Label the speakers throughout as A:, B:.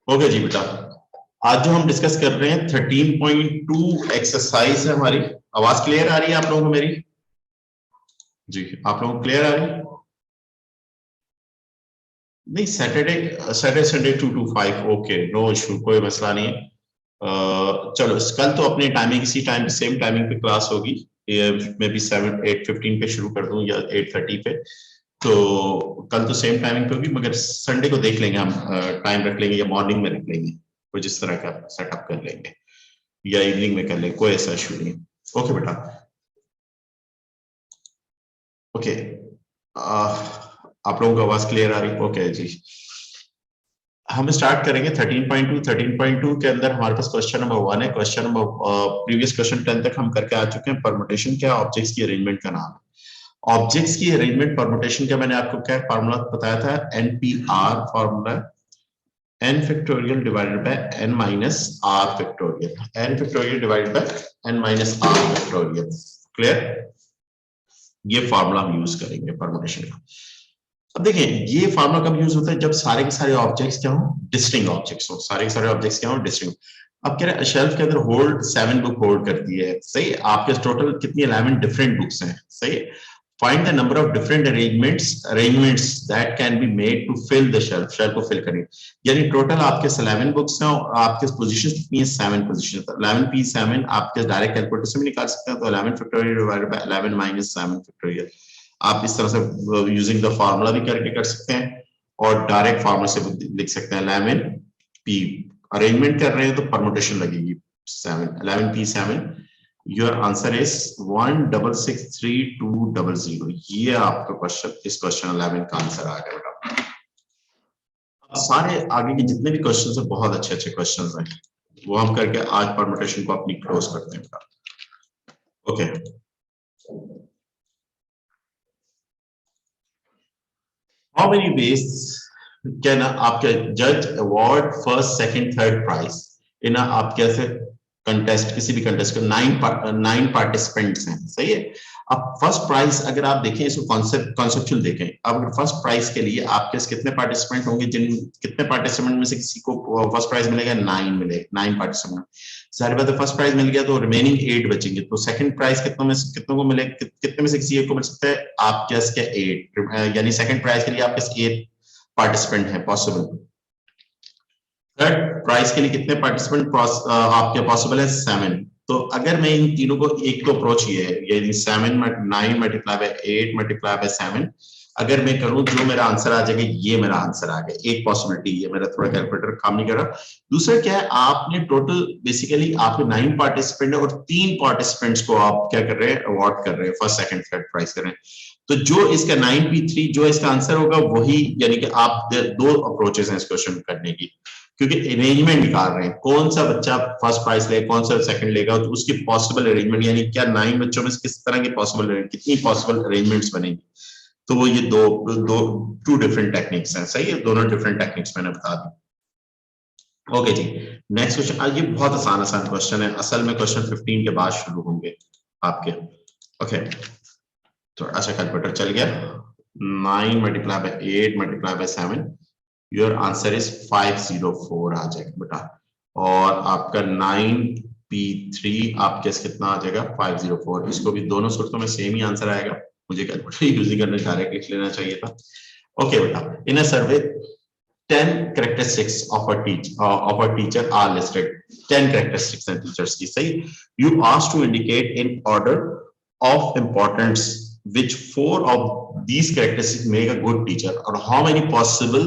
A: Okay जी बेटा, आज जो हम डिस्कस कर रहे हैं 13.2 एक्सरसाइज है हमारी। आवाज क्लियर आ रही है आप लोगों को मेरी? जी, आप लोगों को क्लियर आ रही है? नहीं, Saturday Sunday 2 to 5, okay, no issue, कोई मसला नहीं है। चलो कल तो अपने टाइमिंग इसी टाइम सेम टाइमिंग पे क्लास होगी। मैं भी 8:15 पे शुरू कर दूं या 8:30 पे, तो कल तो सेम टाइमिंग पे होगी, मगर संडे को देख लेंगे हम, टाइम रख लेंगे या मॉर्निंग में रख लेंगे, कोई जिस तरह का सेटअप कर लेंगे, या इवनिंग में कर लेंगे, कोई ऐसा इशू नहीं है। ओके बेटा, ओके, आप लोगों को आवाज क्लियर आ रही है? ओके जी, हम स्टार्ट करेंगे 13.2 के अंदर हमारे पास क्वेश्चन नंबर 1 है। क्वेश्चन नंबर प्रीवियस क्वेश्चन 10 तक हम करके आ चुके हैं। परमुटेशन क्या, ऑब्जेक्ट्स की अरेंजमेंट का नाम है। ऑब्जेक्ट्स की अरेंजमेंट परमुटेशन का मैंने आपको क्या फार्मूला बताया था, NPR formula, n factorial divided by n minus r factorial, n factorial divided by n minus r factorial. Clear? ये फार्मूला हम यूज करेंगे परमुटेशन का। अब देखिए, ये फार्मूला कब यूज होता है, जब सारे के सारे ऑब्जेक्ट्स क्या हो, डिस्टिंक्ट ऑब्जेक्ट्स हो, सारे के सारे ऑब्जेक्ट्स क्या हो, डिस्टिंक्ट। अब कह रहे हैं शेल्फ के अंदर होल्ड 7 बुक होल्ड करती है, सही। आपके टोटल कितनी 11 डिफरेंट बुक्स हैं, सही। Find the number of different arrangements that can be made to fill the shelf, shelf को फिल करें। यानी टोटल आपके 11 बुक्स हैं और आपके पोजीशंस कितनी है, 7 पोजीशन। 11p7 आपके डायरेक्ट कैलकुलेटर से भी निकाल सकते हैं, तो 11 factorial divided by 11 minus 7 factorial. आप इस तरह से यूजिंग द फार्मूला भी करके कर सकते हैं, और डायरेक्ट फार्मूला से लिख सकते हैं 11p। अरेंजमेंट कर रहे हैं तो परमुटेशन लगेगी 7, 11p7। Your answer is 1663200। ये आपका क्वेश्चन, इस क्वेश्चन 11 का आंसर आ गया बेटा। सारे आगे के जितने भी क्वेश्चन है बहुत अच्छे अच्छे क्वेश्चन हैं, वो हम करके आज परमुटेशन को अपनी क्लोज करते हैं बेटा। Okay, how many ways can आपके जज award first second third prize in, आप कैसे कंटेस्ट, किसी भी कंटेस्ट के 9 पार्टिसिपेंट्स हैं, सही है। अब फर्स्ट प्राइज अगर आप देखें, इसको कॉन्सेप्चुअल देखें, अब अगर फर्स्ट प्राइज के लिए आपके कितने पार्टिसिपेंट होंगे, कितने पार्टिसिपेंट में से किसी को फर्स्ट प्राइज मिलेगा, 9 मिलेगा, 9 पार्टिसिपेंट। सारी बात है, फर्स्ट प्राइज मिल गया तो रिमेनिंग 8 बचेंगे, तो सेकंड प्राइज कितनों को मिले, कितने में से किसी एक को मिल सकता है, आपके 8, यानी सेकंड प्राइज के लिए आपके 8 पार्टिसिपेंट है पॉसिबल। थर्ड प्राइज के लिए कितने पार्टिसिपेंट आपके पॉसिबल है, 7। तो अगर मैं इन तीनों को एक तो अप्रोच ये है, यानी 7 9 मल्टीप्लाई बाय 8 मल्टीप्लाई बाय 7, अगर मैं करूं जो मेरा आंसर आ जाएगा, ये मेरा आंसर आ गया। एक पॉसिबिलिटी, ये मेरा थोड़ा कैलकुलेटर काम नहीं कर रहा। दूसरा क्या है, आपने टोटल बेसिकली आपके 9 पार्टिसिपेंट है और 3 पार्टिसिपेंट्स को आप क्या कर रहे हैं, अवार्ड कर रहे हैं, फर्स्ट सेकंड थर्ड प्राइज कर रहे हैं। तो जो इसका 9p3 जो इसका आंसर होगा वही, यानी कि आप 2 अप्रोचेस हैं इस क्वेश्चन करने की, क्योंकि अरेंजमेंट निकाल रहे हैं कौन सा बच्चा फर्स्ट प्राइज लेगा, कौन सा सेकंड लेगा, तो उसकी पॉसिबल अरेंजमेंट, यानी क्या 9 बच्चों में किस तरह की पॉसिबल, कितनी पॉसिबल अरेंजमेंट्स बनेंगी। तो वो ये टू डिफरेंट टेक्निक्स हैं, सही है, दोनों डिफरेंट टेक्निक्स मैंने बता दी। ओके जी, नेक्स्ट क्वेश्चन। आज ये बहुत आसान आसान क्वेश्चन है, असल में क्वेश्चन 15 के बाद शुरू होंगे आपके। ओके, तो अच्छा कैलकुलेटर चल गया, 9 multiply by 8 multiply by 7, your answer is 504 आ जाएगा बेटा। और आपका 9p3 आपके कितना आ जाएगा, 504। इसको भी दोनों सूरतों में सेम ही आंसर आएगा, मुझे कैलकुलेटर यूज नहीं करना, डायरेक्ट लिख लेना चाहिए था। ओके बेटा, इन अ सर्वे 10 characteristics of a teacher are listed. 10 characteristics and teachers की, सही। You asked to indicate in order of importance which 4 of these characteristics make a good teacher, और how many possible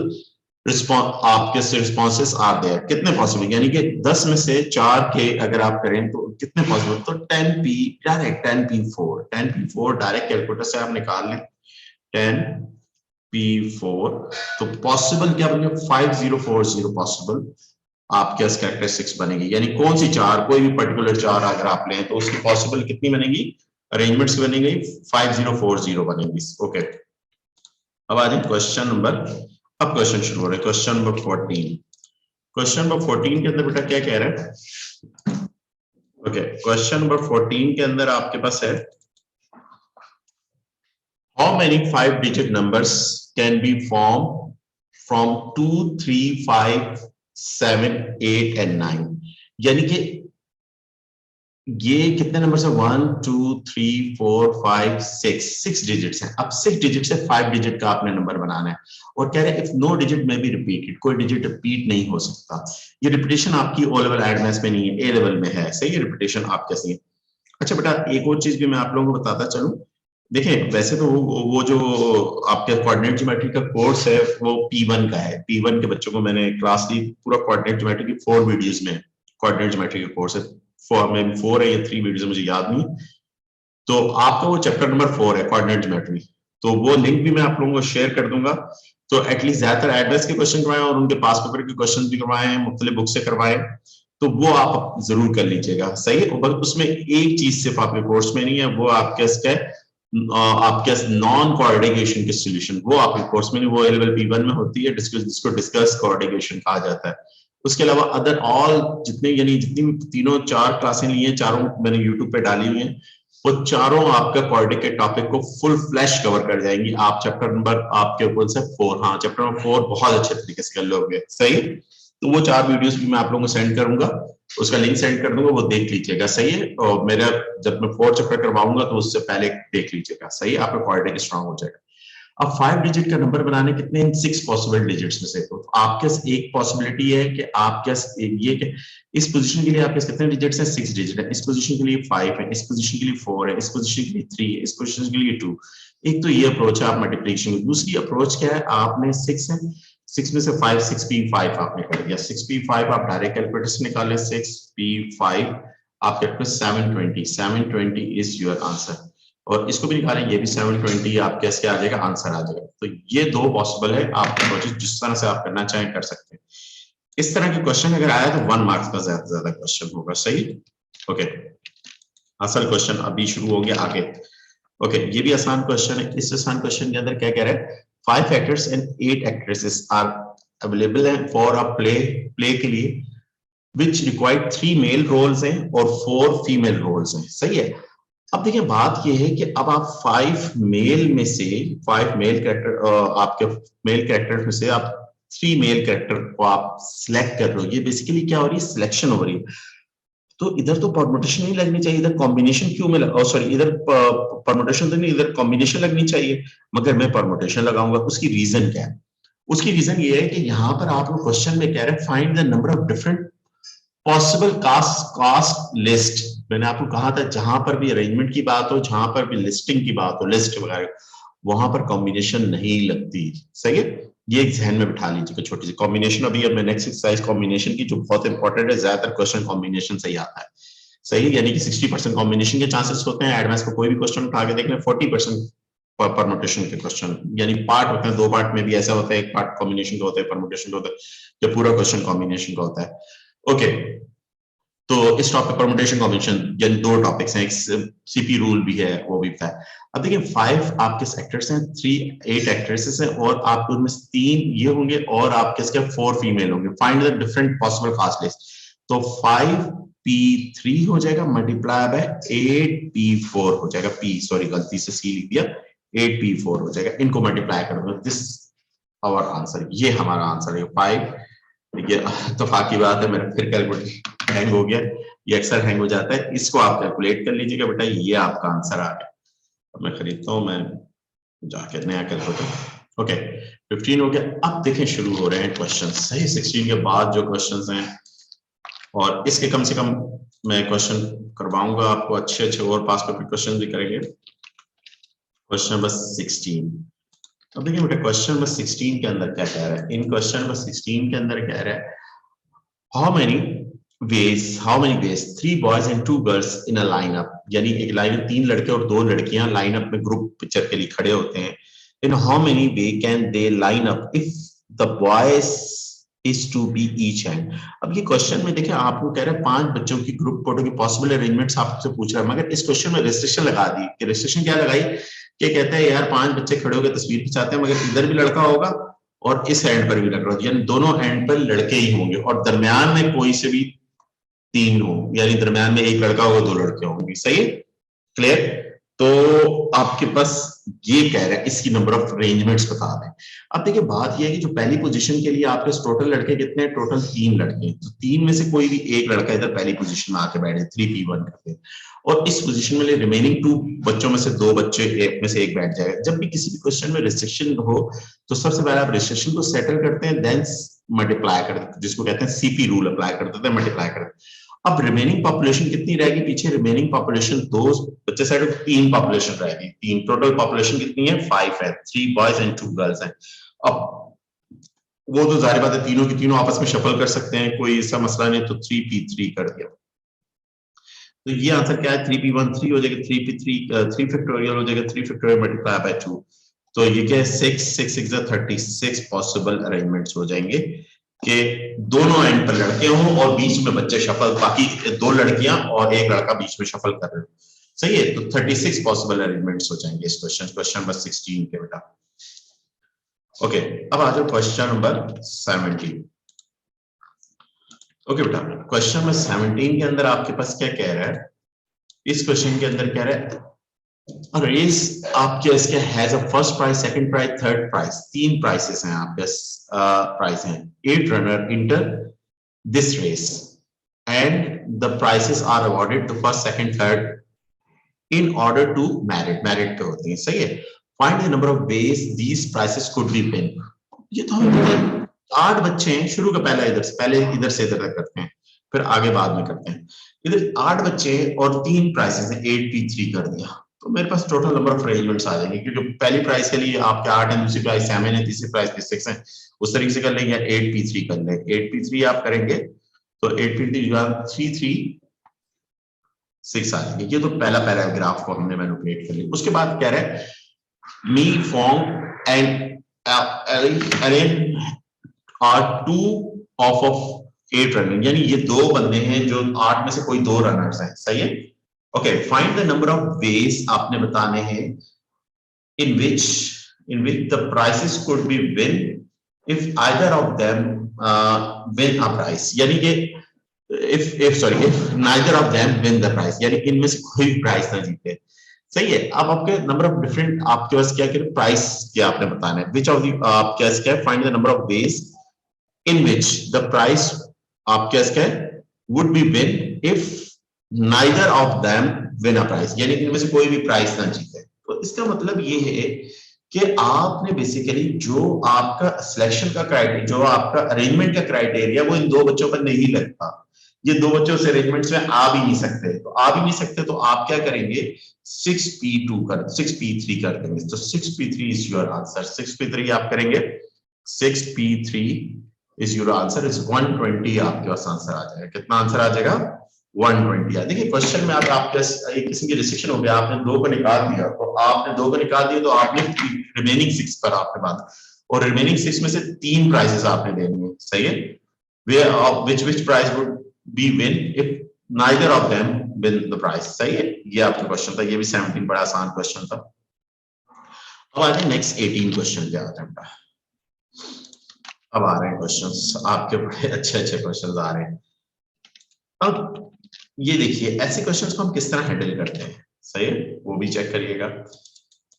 A: आपके responses are there, कितने possible, यानी कि 10 में से 4 के अगर आप करें तो कितने possible, तो 10p direct 10p4 direct calculator से आप निकाल लें, 10p4, तो पॉसिबल क्या बनेगा, 5040 पॉसिबल आपके कैरेक्टरिस्टिक्स बनेगी। यानी कौन सी 4, कोई भी पर्टिकुलर 4 अगर आप लें तो उसकी पॉसिबल कितनी बनेगी, अरेंजमेंट्स बनेगी 5040 बनेगी। ओके, अब आ जाए क्वेश्चन नंबर, अब क्वेश्चन शुरू हो रहा है, क्वेश्चन नंबर 14। क्वेश्चन नंबर 14 के अंदर बेटा क्या कह रहा है, ओके, क्वेश्चन नंबर 14 के अंदर आपके पास है, how many 5-digit numbers can be formed from 2, 3, 5, 7, 8 and 9, यानी कि ये कितने नंबर है? 1 2 3 4 5 6 डिजिट्स हैं। अब 6 डिजिट से 5 डिजिट का आपने नंबर बनाना है और कह रहे हैं इफ नो डिजिट में भी रिपीटेड, कोई डिजिट रिपीट नहीं हो सकता। ये रिपीटेशन आपकी ओ लेवल एड मैथ्स में नहीं है, ए लेवल में है। सही है, रिपीटेशन आप कैसी है। अच्छा बेटा, एक और चीज भी मैं आप लोगों को बताता चलूं। देखें, वैसे तो वो जो आपके कोऑर्डिनेट ज्योमेट्री का कोर्स है वो P1 का है। P1 के बच्चों को मैंने क्लास ली, पूरा कोऑर्डिनेट ज्योमेट्री की 4 वीडियोस में कोऑर्डिनेट ज्योमेट्री का कोर्स है। 4 है या 3 वीडियोस, मुझे याद नहीं। तो आपका वो चैप्टर नंबर 4 है कोऑर्डिनेट ज्योमेट्री, तो वो लिंक भी मैं आप लोगों को शेयर कर दूंगा। तो एटलीस्ट ज्यादातर एडवाइस के क्वेश्चन करवाएं और उनके पास पेपर के क्वेश्चन भी करवाएं, मुख्तलिफ बुक से करवाएं, तो वो आप जरूर कर लीजिएगा। सही है, बस उसमें एक चीज सिर्फ आपके कोर्स में नहीं है, वो आपके आपके नॉन कोऑर्डिनेशन के सॉल्यूशन, वो आपके कोर्स में नहीं, वो लेवल P1 में होती है, जिसको डिस्कस कोऑर्डिनेशन कहा जाता है। उसके अलावा अदर ऑल जितने, यानी जितनी भी तीनों 4 क्लासें ली हैं, चारों मैंने यूट्यूब पे डाली हुई हैं, वो चारों आपका कोऑर्डिनेट के टॉपिक को फुल फ्लैश कवर कर जाएंगी। आप चैप्टर नंबर आपके ऊपर से 4, हाँ चैप्टर नंबर 4 बहुत अच्छे तरीके से कर लोगे। सही, तो वो 4 वीडियोस भी मैं आप लोगों को सेंड करूंगा, उसका लिंक सेंड कर दूंगा, वो देख लीजिएगा। सही है, और मेरा जब मैं 4 चैप्टर करवाऊंगा तो उससे पहले देख लीजिएगा। सही है, आपका कोऑर्डिनेट स्ट्रांग हो जाएगा। अब 5 डिजिट का नंबर बनाने कितने हैं? 6 पॉसिबल डिजिट्स में से। तो आपके पास एक पॉसिबिलिटी है कि आपके पास ये कि इस पोजीशन के लिए आपके पास कितने डिजिट्स हैं? 6 डिजिट है। इस पोजीशन के लिए 5 है, इस पोजीशन के लिए 4 है, इस पोजीशन के लिए 3 है, इस पोजीशन के लिए 2। एक तो ये अप्रोच है आप मल्टीप्लिकेशन की। दूसरी अप्रोच क्या है? आपने 6 है, 6 में से 5, 6p5 आपने कर दिया। 6p5 आप डायरेक्ट कैलकुलेटर से निकालें। 6p5 आपके पास 720, 720 इज योर आंसर। और इसको भी निकालें, ये भी 720 आपके इसके आ जाएगा, आंसर आ जाएगा। तो ये 2 पॉसिबल है, आपके अप्रोचेस जिस तरह से आप करना चाहें कर सकते हैं। इस तरह के क्वेश्चन अगर आया तो 1 मार्क्स का ज्यादा से ज्यादा क्वेश्चन होगा। सही, ओके। असल क्वेश्चन अभी शुरू हो गया आगे। ओके, ये भी आसान क्वेश्चन है। इस आसान क्वेश्चन के अंदर क्या कह रहा है? 5 actors and 8 actresses are available है फॉर अ प्ले के लिए विच रिक्वायर्ड 3 मेल रोल्स हैं और 4 फीमेल रोल्स हैं। सही है। अब देखिए, बात यह है कि अब आप 5 मेल में से 5 मेल कैरेक्टर, आपके मेल कैरेक्टर में से आप 3 मेल कैरेक्टर को आप सिलेक्ट कर रहे हो। ये बेसिकली क्या हो रही है? सिलेक्शन हो रही है। तो इधर तो परमुटेशन नहीं लगनी चाहिए, इधर कॉम्बिनेशन क्यों में सॉरी, इधर परमुटेशन तो नहीं, इधर कॉम्बिनेशन लगनी चाहिए, मगर मैं परमुटेशन लगाऊंगा। उसकी रीजन क्या है? उसकी रीजन ये है कि यहां पर आप क्वेश्चन में कह रहे हैं find the number of different possible cast list. मैंने आपको कहा था जहां पर भी अरेंजमेंट की बात हो, जहां पर भी लिस्टिंग की बात हो, लिस्ट वगैरह, वहां पर कॉम्बिनेशन नहीं लगती। सही है, ये एक ध्यान में बिठा लीजिएगा छोटी सी कॉम्बिनेशन। अभी अब मैं नेक्स्ट एक्सरसाइज कॉम्बिनेशन की, जो बहुत इंपॉर्टेंट है, ज्यादातर क्वेश्चन कॉम्बिनेशन से ही आता है। सही है, यानी कि 60% कॉम्बिनेशन के चांसेस होते हैं। एडवांस को कोई भी क्वेश्चन उठा के देख लें, 40% परमुटेशन के क्वेश्चन, यानी पार्ट होते हैं, 2 पार्ट में भी ऐसा होता है, एक पार्ट कॉम्बिनेशन का होता है, परमुटेशन का होता है, जब पूरा क्वेश्चन कॉम्बिनेशन का होता है। ओके, तो इस टॉपिक परमुटेशन कॉम्बिनेशन यानी 2 टॉपिक्स हैं, एक सीपी रूल भी है, वो भी है। अब देखिए 5 आपके एक्टर्स हैं, 8 एक्ट्रेसेस हैं, और आपके उनमें 3 ये होंगे और आपके इसके 4 फीमेल होंगे। Find the different possible cast list. तो 5p3 हो जाएगा मल्टीप्लाई बाय 8p4 हो जाएगा। p सॉरी गलती से c लिख दिया, 8p4 हो जाएगा। इनको मल्टीप्लाई करोगे, दिस आवर आंसर, ये हमारा आंसर है 5। ये इत्तेफाक की बात है, मेरा फिर कैलकुलेटर हैंग हो गया, ये अक्सर हैंग हो जाता है। इसको आप कैलकुलेट कर लीजिएगा बेटा, ये आपका आंसर आ गया। अब मैं खरीदता हूँ, मैं जाके नया कैलकुलेटर। ओके, 15 हो गया। अब देखें शुरू हो रहे हैं क्वेश्चन। सही, 16 के बाद जो क्वेश्चन हैं, और इसके कम से कम मैं क्वेश्चन करवाऊंगा आपको, अच्छे अच्छे और पास पेपर क्वेश्चन भी करेंगे। Question number 16। अब देखिए बेटा, क्वेश्चन नंबर 16 के अंदर क्या कह रहा है? इन क्वेश्चन नंबर 16 के अंदर कह रहा है how many ways 3 boys and 2 girls in a lineup, यानी एक लाइन में 3 लड़के और 2 लड़कियां लाइनअप में ग्रुप पिक्चर के लिए खड़े होते हैं। in how many way can they line up if the boys is to be each hand। अब ये क्वेश्चन में देखिए आपको कह रहा है 5 बच्चों की ग्रुप फोटो की पॉसिबल अरेंजमेंट्स आपसे पूछ रहा है, मगर इस क्वेश्चन में रेस्ट्रिक्शन लगा दी। कि रेस्ट्रिक्शन क्या लगाई? कि कहता है यार 5 बच्चे खड़े होकर तस्वीर खिंचाते हैं, मगर इधर भी लड़का होगा और इस एंड पर भी लड़का, यानी दोनों एंड पर लड़के ही होंगे, और दरमियान में कोई से भी 3 हो, यानी दरमियान में एक लड़का होगा, 2 लड़के होंगे। सही है, क्लियर? तो आपके पास ये कह रहा है इसकी नंबर ऑफ अरेंजमेंट्स बता दें। अब देखिए बात ये है कि जो पहली पोजीशन के लिए आपके टोटल लड़के कितने हैं, टोटल 3 लड़के हैं, तो 3 में से कोई भी एक लड़का इधर पहली पोजीशन में आके बैठे 3p1 करते हैं, और इस पोजीशन में रिमेनिंग 2 बच्चों में से 2 बच्चे एक में से एक बैठ जाएगा। जब भी किसी भी क्वेश्चन में रिस्ट्रिक्शन हो तो सबसे पहले आप रिस्ट्रिक्शन को सेटल करते हैं, देन मल्टीप्लाई करते हैं, जिसको कहते हैं सीपी रूल अप्लाई कर देते हैं, मल्टीप्लाई करते हैं। अब रिमेनिंग पॉपुलेशन कितनी रहेगी पीछे, रिमेनिंग पॉपुलेशन 2 बच्चे साइड 3 पॉपुलेशन रहेगी, 3 टोटल पॉपुलेशन कितनी है 5 है, 3 बॉयज एंड 2 गर्ल्स हैं। अब वो तो जाहिर बात है तीनों की तीनों आपस में शफल कर सकते हैं, कोई ऐसा मसला नहीं, तो 3p3 कर दिया। तो ये आंसर क्या है, 3p1 3 हो जाएगा, 3p3 3 फैक्टोरियल हो जाएगा, 3 फैक्टोरियल मल्टीप्लाई बाय 2, तो ये क्या है 6 6 6 36 पॉसिबल अरेंजमेंट्स हो जाएंगे कि दोनों एंड पर लड़के हों और बीच में बच्चे शफल, बाकी 2 लड़कियां और एक लड़का बीच में शफल कर रहे हो, सही है। तो 36 पॉसिबल अरेंजमेंट्स हो जाएंगे इस क्वेश्चन नंबर 16 के बेटा। ओके, अब आ जाओ क्वेश्चन नंबर 17। ओके बेटा, क्वेश्चन नंबर 17 के अंदर आपके पास क्या कह रहा है, इस क्वेश्चन के अंदर कह रहा है रेस आपके इसके has a first prize, second prize, third prize, 3 prizes हैं आपके प्राइस हैं। 8 runner enter this race and the prizes are awarded to first, second, third in order to merit, merit पे होती है, सही है। Find the number of ways these prizes could be win. ये तो हमें पता है 8 बच्चे हैं, शुरू का पहले इधर से इधर तक करते हैं, फिर आगे बाद में करते हैं। इधर 8 बच्चे और 3 प्राइसेस हैं, 8p3 कर दिया, तो मेरे पास टोटल नंबर ऑफ अरेंजमेंट्स आ जाएंगे, क्योंकि पहली प्राइस के लिए आपके 8 है, दूसरी प्राइस 7 है, तीसरी प्राइस पे 6 है, उस तरीके से कर लेंगे। 8p3 कर लें, 8p3 आप करेंगे तो 8p3 3 3 6 आ जाएंगे। ये तो पहला पैराग्राफ को हमने मैनिपुलेट कर लिया। उसके बाद कह रहे हैं me form and arrange are 2 of 8 runner, यानी ये 2 बंदे हैं जो 8 में से कोई 2 रनर्स हैं, सही है। Okay, find the number of veg आपने बताने हैं in which the prices could be win if either of them win a prize, यानी कि if neither of them win the prize, यानी इनमें से कोई प्राइस ना जीते, सही है। अब आपके नंबर ऑफ डिफरेंट आपके पास क्या करें, प्राइस क्या आपने बताना है, which of the आपके पास क्या है, find the number of veg in which the price आपके पास क्या है would be win if neither of them win a prize, यानी इनमें से कोई भी प्राइस ना जीते। तो इसका मतलब ये है कि आपने बेसिकली जो आपका सिलेक्शन का क्राइटेरिया, जो आपका अरेंजमेंट का क्राइटेरिया, वो इन 2 बच्चों पर नहीं लगता। ये 2 बच्चों से अरेंजमेंट्स में आ भी नहीं सकते, तो आ भी नहीं सकते तो आप क्या करेंगे 6p3 कर देंगे, तो 6p3 is your answer. 6p3 आप करेंगे, 6p3 is your answer, is 120 आपके पास आंसर आ जाएगा। कितना आंसर आ जाएगा 120। देखिए क्वेश्चन में आपके एक किस्म की रिस्ट्रिक्शन हो गया, आपने 2 को निकाल दिया, तो आपने 2 को निकाल दिया तो आपने रिमेनिंग 6 पर आपने बात, और रिमेनिंग 6 में से 3 प्राइजेस आपने देनी है, सही है। which prize would be win if neither of them win the prize, सही है। ये आपका क्वेश्चन था, ये भी 17 बड़ा आसान क्वेश्चन था। अब आते हैं नेक्स्ट 18 क्वेश्चन पे आते हैं। अब आ रहे हैं क्वेश्चंस आपके, बड़े अच्छे क्वेश्चंस आ रहे हैं। अब ये देखिए ऐसे क्वेश्चंस को हम किस तरह हैंडल करते हैं, सही है, वो भी चेक करिएगा।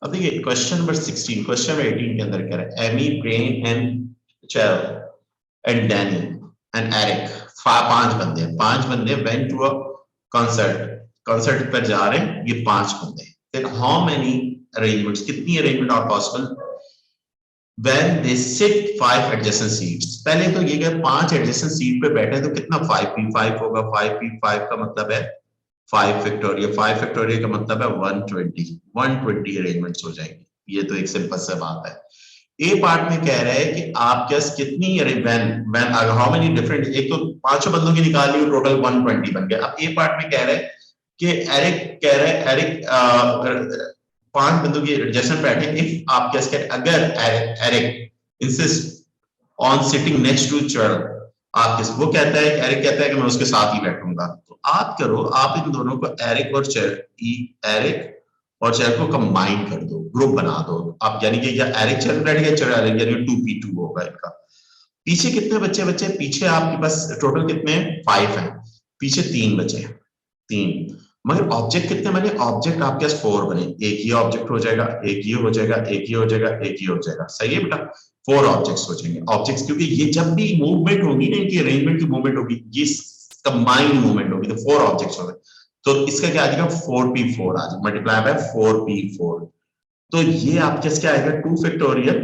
A: अब देखिए क्वेश्चन नंबर 16, क्वेश्चन नंबर 18 के अंदर कह रहा है Amy, Brian and Cheryl and Danny and Eric, 5 बंदे वेंट टू अ कंसर्ट पर जा रहे हैं, ये 5 बंदे। फिर हाउ मेनी अरेंजमेंट्स, कितनी arrangement are possible when they sit 5 adjacent seats। पहले तो ये 5 adjacent seat पे बैठे तो कितना 5p5 होगा, 5p5 का मतलब है 5 फैक्टोरियल, 5 फैक्टोरियल का मतलब है 120 अरेंजमेंट्स हो जाएंगे। ये तो एक सिंपल सा बात है। ए पार्ट में कह रहा है कि आप जस्ट कितनी when हाउ मेनी डिफरेंट, एक तो 5 बंदों की निकाल ली टोटल 120 बन गया। अब ए पार्ट में कह रहा है कि एरिक 5 बंदों की एडजस्टमेंट बैठे, इफ आप कैसे अगर Eric insist on sitting next to Cheryl, आप किस वो कहता है, एरिक कहता है कि मैं उसके साथ ही बैठूंगा, तो आप करो, आप इन दोनों को एरिक और चैरल को कंबाइन कर दो, ग्रुप बना दो आप, यानी कि या एरिक चैरल बैठेगा, चैरल एरिक, यानी 2p2 होगा इनका। पीछे कितने बच्चे पीछे आपके पास टोटल कितने हैं 5 हैं, पीछे 3 बचे हैं, 3। मगर ऑब्जेक्ट कितने बने, ऑब्जेक्ट आपके पास 4 बने, एक ये ऑब्जेक्ट हो जाएगा, एक ये हो जाएगा, एक ये हो जाएगा, एक ये हो जाएगा, सही है बेटा, 4 ऑब्जेक्ट्स हो जाएंगे। ऑब्जेक्ट्स क्योंकि ये जब भी मूवमेंट होगी ना, इनकी अरेंजमेंट की मूवमेंट होगी, ये कंबाइंड मूवमेंट होगी, तो 4 ऑब्जेक्ट्स हो गए। तो इसका क्या आ जाएगा, 4p4 आ जाएगा, मल्टीप्लाई बाय 4p4। तो ये आपके क्या आएगा, 2 फैक्टोरियल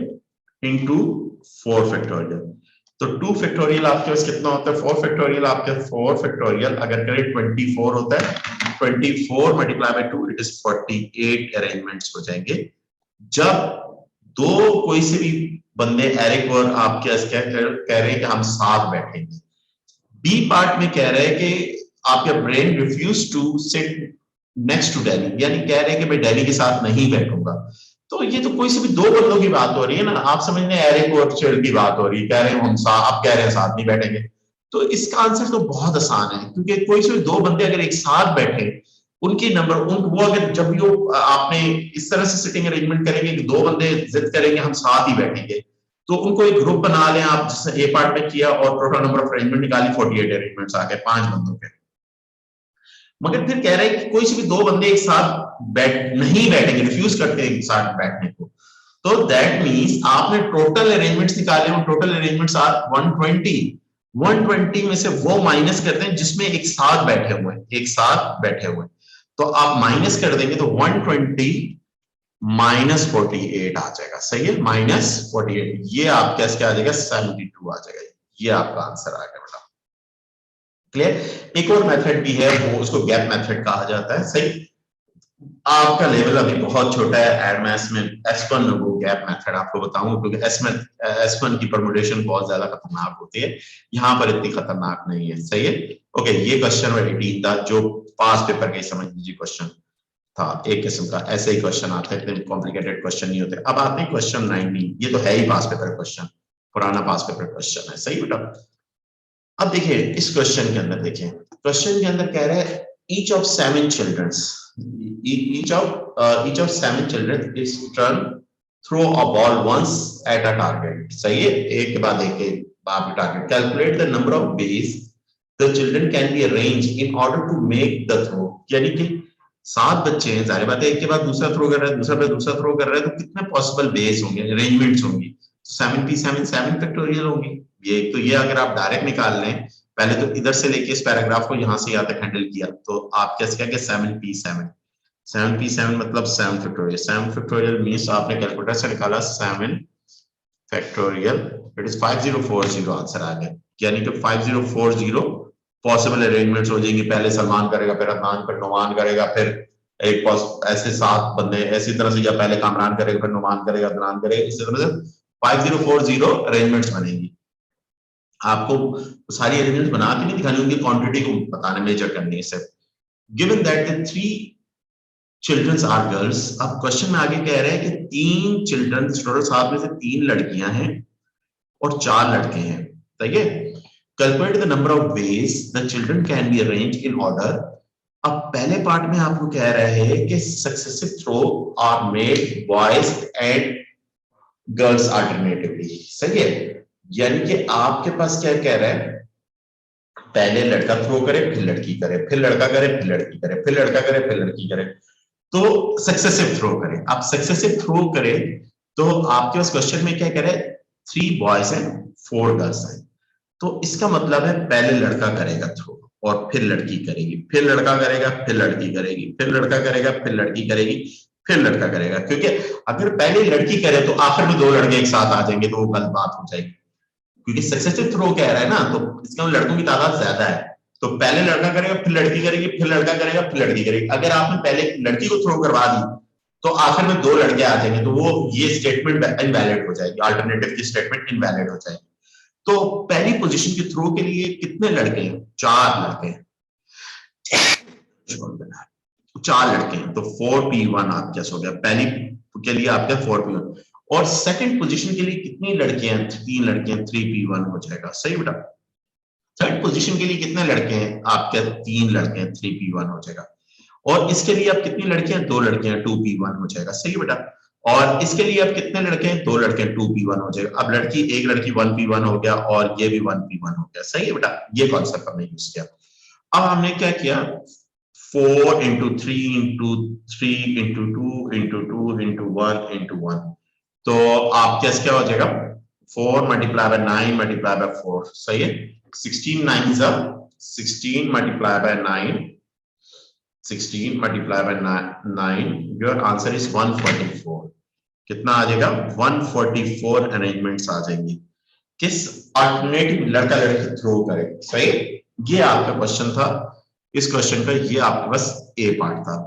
A: इंटू 4 फैक्टोरियल। तो 2 फैक्टोरियल आपके पास कितना होता है, 4 फैक्टोरियल, आपके 4 फैक्टोरियल अगर करें 24 होता है, 24 multiply by 2 it is 48 arrangements हो जाएंगे। जब दो कोई से भी बंदे एरिक और आपके कह रहे हैं कि हम साथ बैठेंगे। बी पार्ट में कह रहे हैं कि आपका brain refuse to sit next to Delhi, यानी कह रहे हैं कि मैं दिल्ली के साथ नहीं बैठूंगा। तो ये तो कोई से भी दो बंदों की बात हो रही है ना, आप समझ रहे हैं एरिक और चिल की बात हो रही है, कह रहे हैं हम साथ, आप कह रहे हैं साथ नहीं बैठेंगे। तो इसका आंसर तो बहुत आसान है, क्योंकि कोई से भी दो बंदे अगर एक साथ बैठे, उनके नंबर वो अगर जब भी वो आपने इस तरह से सिटिंग अरेंजमेंट करेंगे कि दो बंदे जिद करेंगे हम साथ ही बैठेंगे, तो उनको एक ग्रुप बना लें आप, जैसे ए पार्ट में किया और टोटल नंबर ऑफ अरेंजमेंट निकाली, 48 अरेंजमेंट्स आ गए 5 बंदों के। मगर फिर कह रहे हैं कि कोई से भी दो बंदे एक साथ बैठ नहीं बैठेंगे, रिफ्यूज करते हैं एक साथ बैठने को। तो दैट मींस आपने टोटल अरेंजमेंट्स निकाले, और टोटल अरेंजमेंट्स आर 120। 120 में से वो माइनस कर दें जिसमें एक साथ बैठे हुए हैं, एक साथ बैठे हुए हैं, तो आप माइनस कर देंगे तो 120 माइनस 48 आ जाएगा, सही है, माइनस 48, ये आपका क्या आ जाएगा, 72 आ जाएगा। ये आपका आंसर आ गया बेटा, क्लियर। एक और मेथड भी है, वो उसको गैप मेथड कहा जाता है, सही। आपका लेवल अभी बहुत छोटा है, एडमेस में S1 में वो गैप मेथड आपको बताऊं, क्योंकि S1 की परमुटेशन बहुत ज्यादा खतरनाक होती है, यहाँ पर इतनी खतरनाक नहीं है, सही है। ओके, ये क्वेश्चन 18 था, जो पास पेपर के समझ लीजिए क्वेश्चन था, एक किस्म का ऐसे ही क्वेश्चन आते हैं, इतने कॉम्प्लिकेटेड क्वेश्चन नहीं होते। अब आते हैं क्वेश्चन 19, ये तो है ही पास पेपर क्वेश्चन, पुराना पास पेपर क्वेश्चन है, सही बेटा। अब देखिए इस क्वेश्चन के अंदर, देखिए क्वेश्चन के अंदर कह रहे हैं each of 7 children, each of 7 children is turn throw a ball once at a target, सही है, एक के बाद एक target. Calculate the number of ways the children can be arranged in order to make the throw, यानी कि 7 बच्चे हैं, जाहिर बात है एक के बाद दूसरा थ्रो कर रहे हैं, दूसरा पे दूसरा थ्रो कर रहे हैं, तो कितने पॉसिबल बेस होंगे, अरेंजमेंट्स होंगी, 7p7 7 फैक्टोरियल होगी। ये तो ये अगर आप डायरेक्ट निकाल लें, पहले तो इधर से लेके इस पैराग्राफ को यहां से यहाँ तक हैंडल किया, तो आप कैसे क्या 7p7 7p7 मतलब 7 फैक्टोरियल, 7 फैक्टोरियल मींस आपने कैलकुलेटर से निकाला 7 फैक्टोरियल, इट इज 5040 आंसर आ गया, यानी कि 5040 पॉसिबल अरेंजमेंट्स हो जाएंगी। पहले सलमान करेगा, फिर अदनान, फिर नुमान करेगा, फिर एक ऐसे 7 बंदे ऐसी तरह से, या पहले कामरान करेगा, फिर नुमान करेगा, अदनान करेगा, इसी तरह से 5040 अरेंजमेंट्स बनेंगी। आपको सारी अरेंजमेंट्स बना के नहीं दिखानी, उनकी क्वांटिटी को बताने, मेजर करनी है। Given that the 3 childrens are girls, अब क्वेश्चन में आगे कह रहे हैं कि 3 चिल्ड्रन, टोटल 7 में से 3 लड़कियां हैं और 4 लड़के हैं, ठीक है। Calculate the number of ways the children can be arrange in order. अब पहले पार्ट में आपको कह रहे हैं कि successive throw are made boys and girls alternatively, सही है, यानी कि आपके पास क्या कह रहा है, पहले लड़का थ्रो करे, फिर लड़की करे, फिर लड़का करे, फिर लड़की करे, फिर लड़का करे, फिर लड़की करे, तो सक्सेसिव थ्रो करे। आप सक्सेसिव थ्रो करे तो आपके पास क्वेश्चन में क्या कह रहे हैं, 3 बॉयज हैं, 4 गर्ल्स हैं, तो इसका मतलब है पहले लड़का करेगा थ्रो और फिर लड़की करेगी, फिर लड़का करेगा, फिर लड़की करेगी, फिर लड़का करेगा, फिर लड़की करेगी, फिर लड़का करेगा, क्योंकि अगर पहले लड़की करे तो आखिर में 2 लड़के एक साथ आ जाएंगे, तो वो गलत बात हो जाएगी, क्योंकि सक्सेसिव थ्रो कह रहा है ना, तो इसका लड़कों की तादाद ज्यादा है, तो पहले लड़का करेगा, फिर लड़की करेगी, फिर लड़का करेगा, फिर लड़की करेगी। अगर आपने पहले लड़की को थ्रो करवा दी तो आखिर में 2 लड़के आ जाएंगे, तो वो ये स्टेटमेंट इनवैलिड हो जाएगी, अल्टरनेटिव की स्टेटमेंट इनवैलिड हो जाएगी। तो पहली पोजीशन के थ्रो के लिए कितने लड़के हैं, 4 लड़के हैं, 4 लड़के हैं, तो 4p1 आपके हो गया, पहली के लिए आपके 4p1, और सेकंड पोजीशन के लिए कितनी लड़कियां हैं, 3 लड़कियां, 3p1 हो जाएगा, सही बेटा। थर्ड पोजीशन के लिए कितने लड़के हैं, आपके 3 लड़के हैं, 3p1 हो जाएगा, और इसके लिए आप कितनी लड़कियां, 2 लड़कियां, 2p1 हो जाएगा, सही बेटा। और इसके लिए आप कितने लड़के हैं, 2 लड़के, 2p1 हो जाएगा। अब एक लड़की 1p1 हो गया, और ये भी 1p1 हो गया, सही है बेटा, ये कॉन्सेप्ट हमने यूज किया। अब हमने क्या किया, 4 into 3 into 3 into 2 into 2 into 1 into 1. तो आप कैसे क्या हो जाएगा 4 मल्टीप्लाई बाय 9 मल्टीप्लाई बाय 4 सही है 16 9 is 16 multiplied by 9 16 multiplied by 9 your answer is 144 कितना आ जाएगा 144 अरेंजमेंट्स आ जाएंगी किस अल्टरनेटिव लड़का लड़की थ्रो करे सही ये आपका क्वेश्चन था इस क्वेश्चन का ये आपके पास ए पार्ट था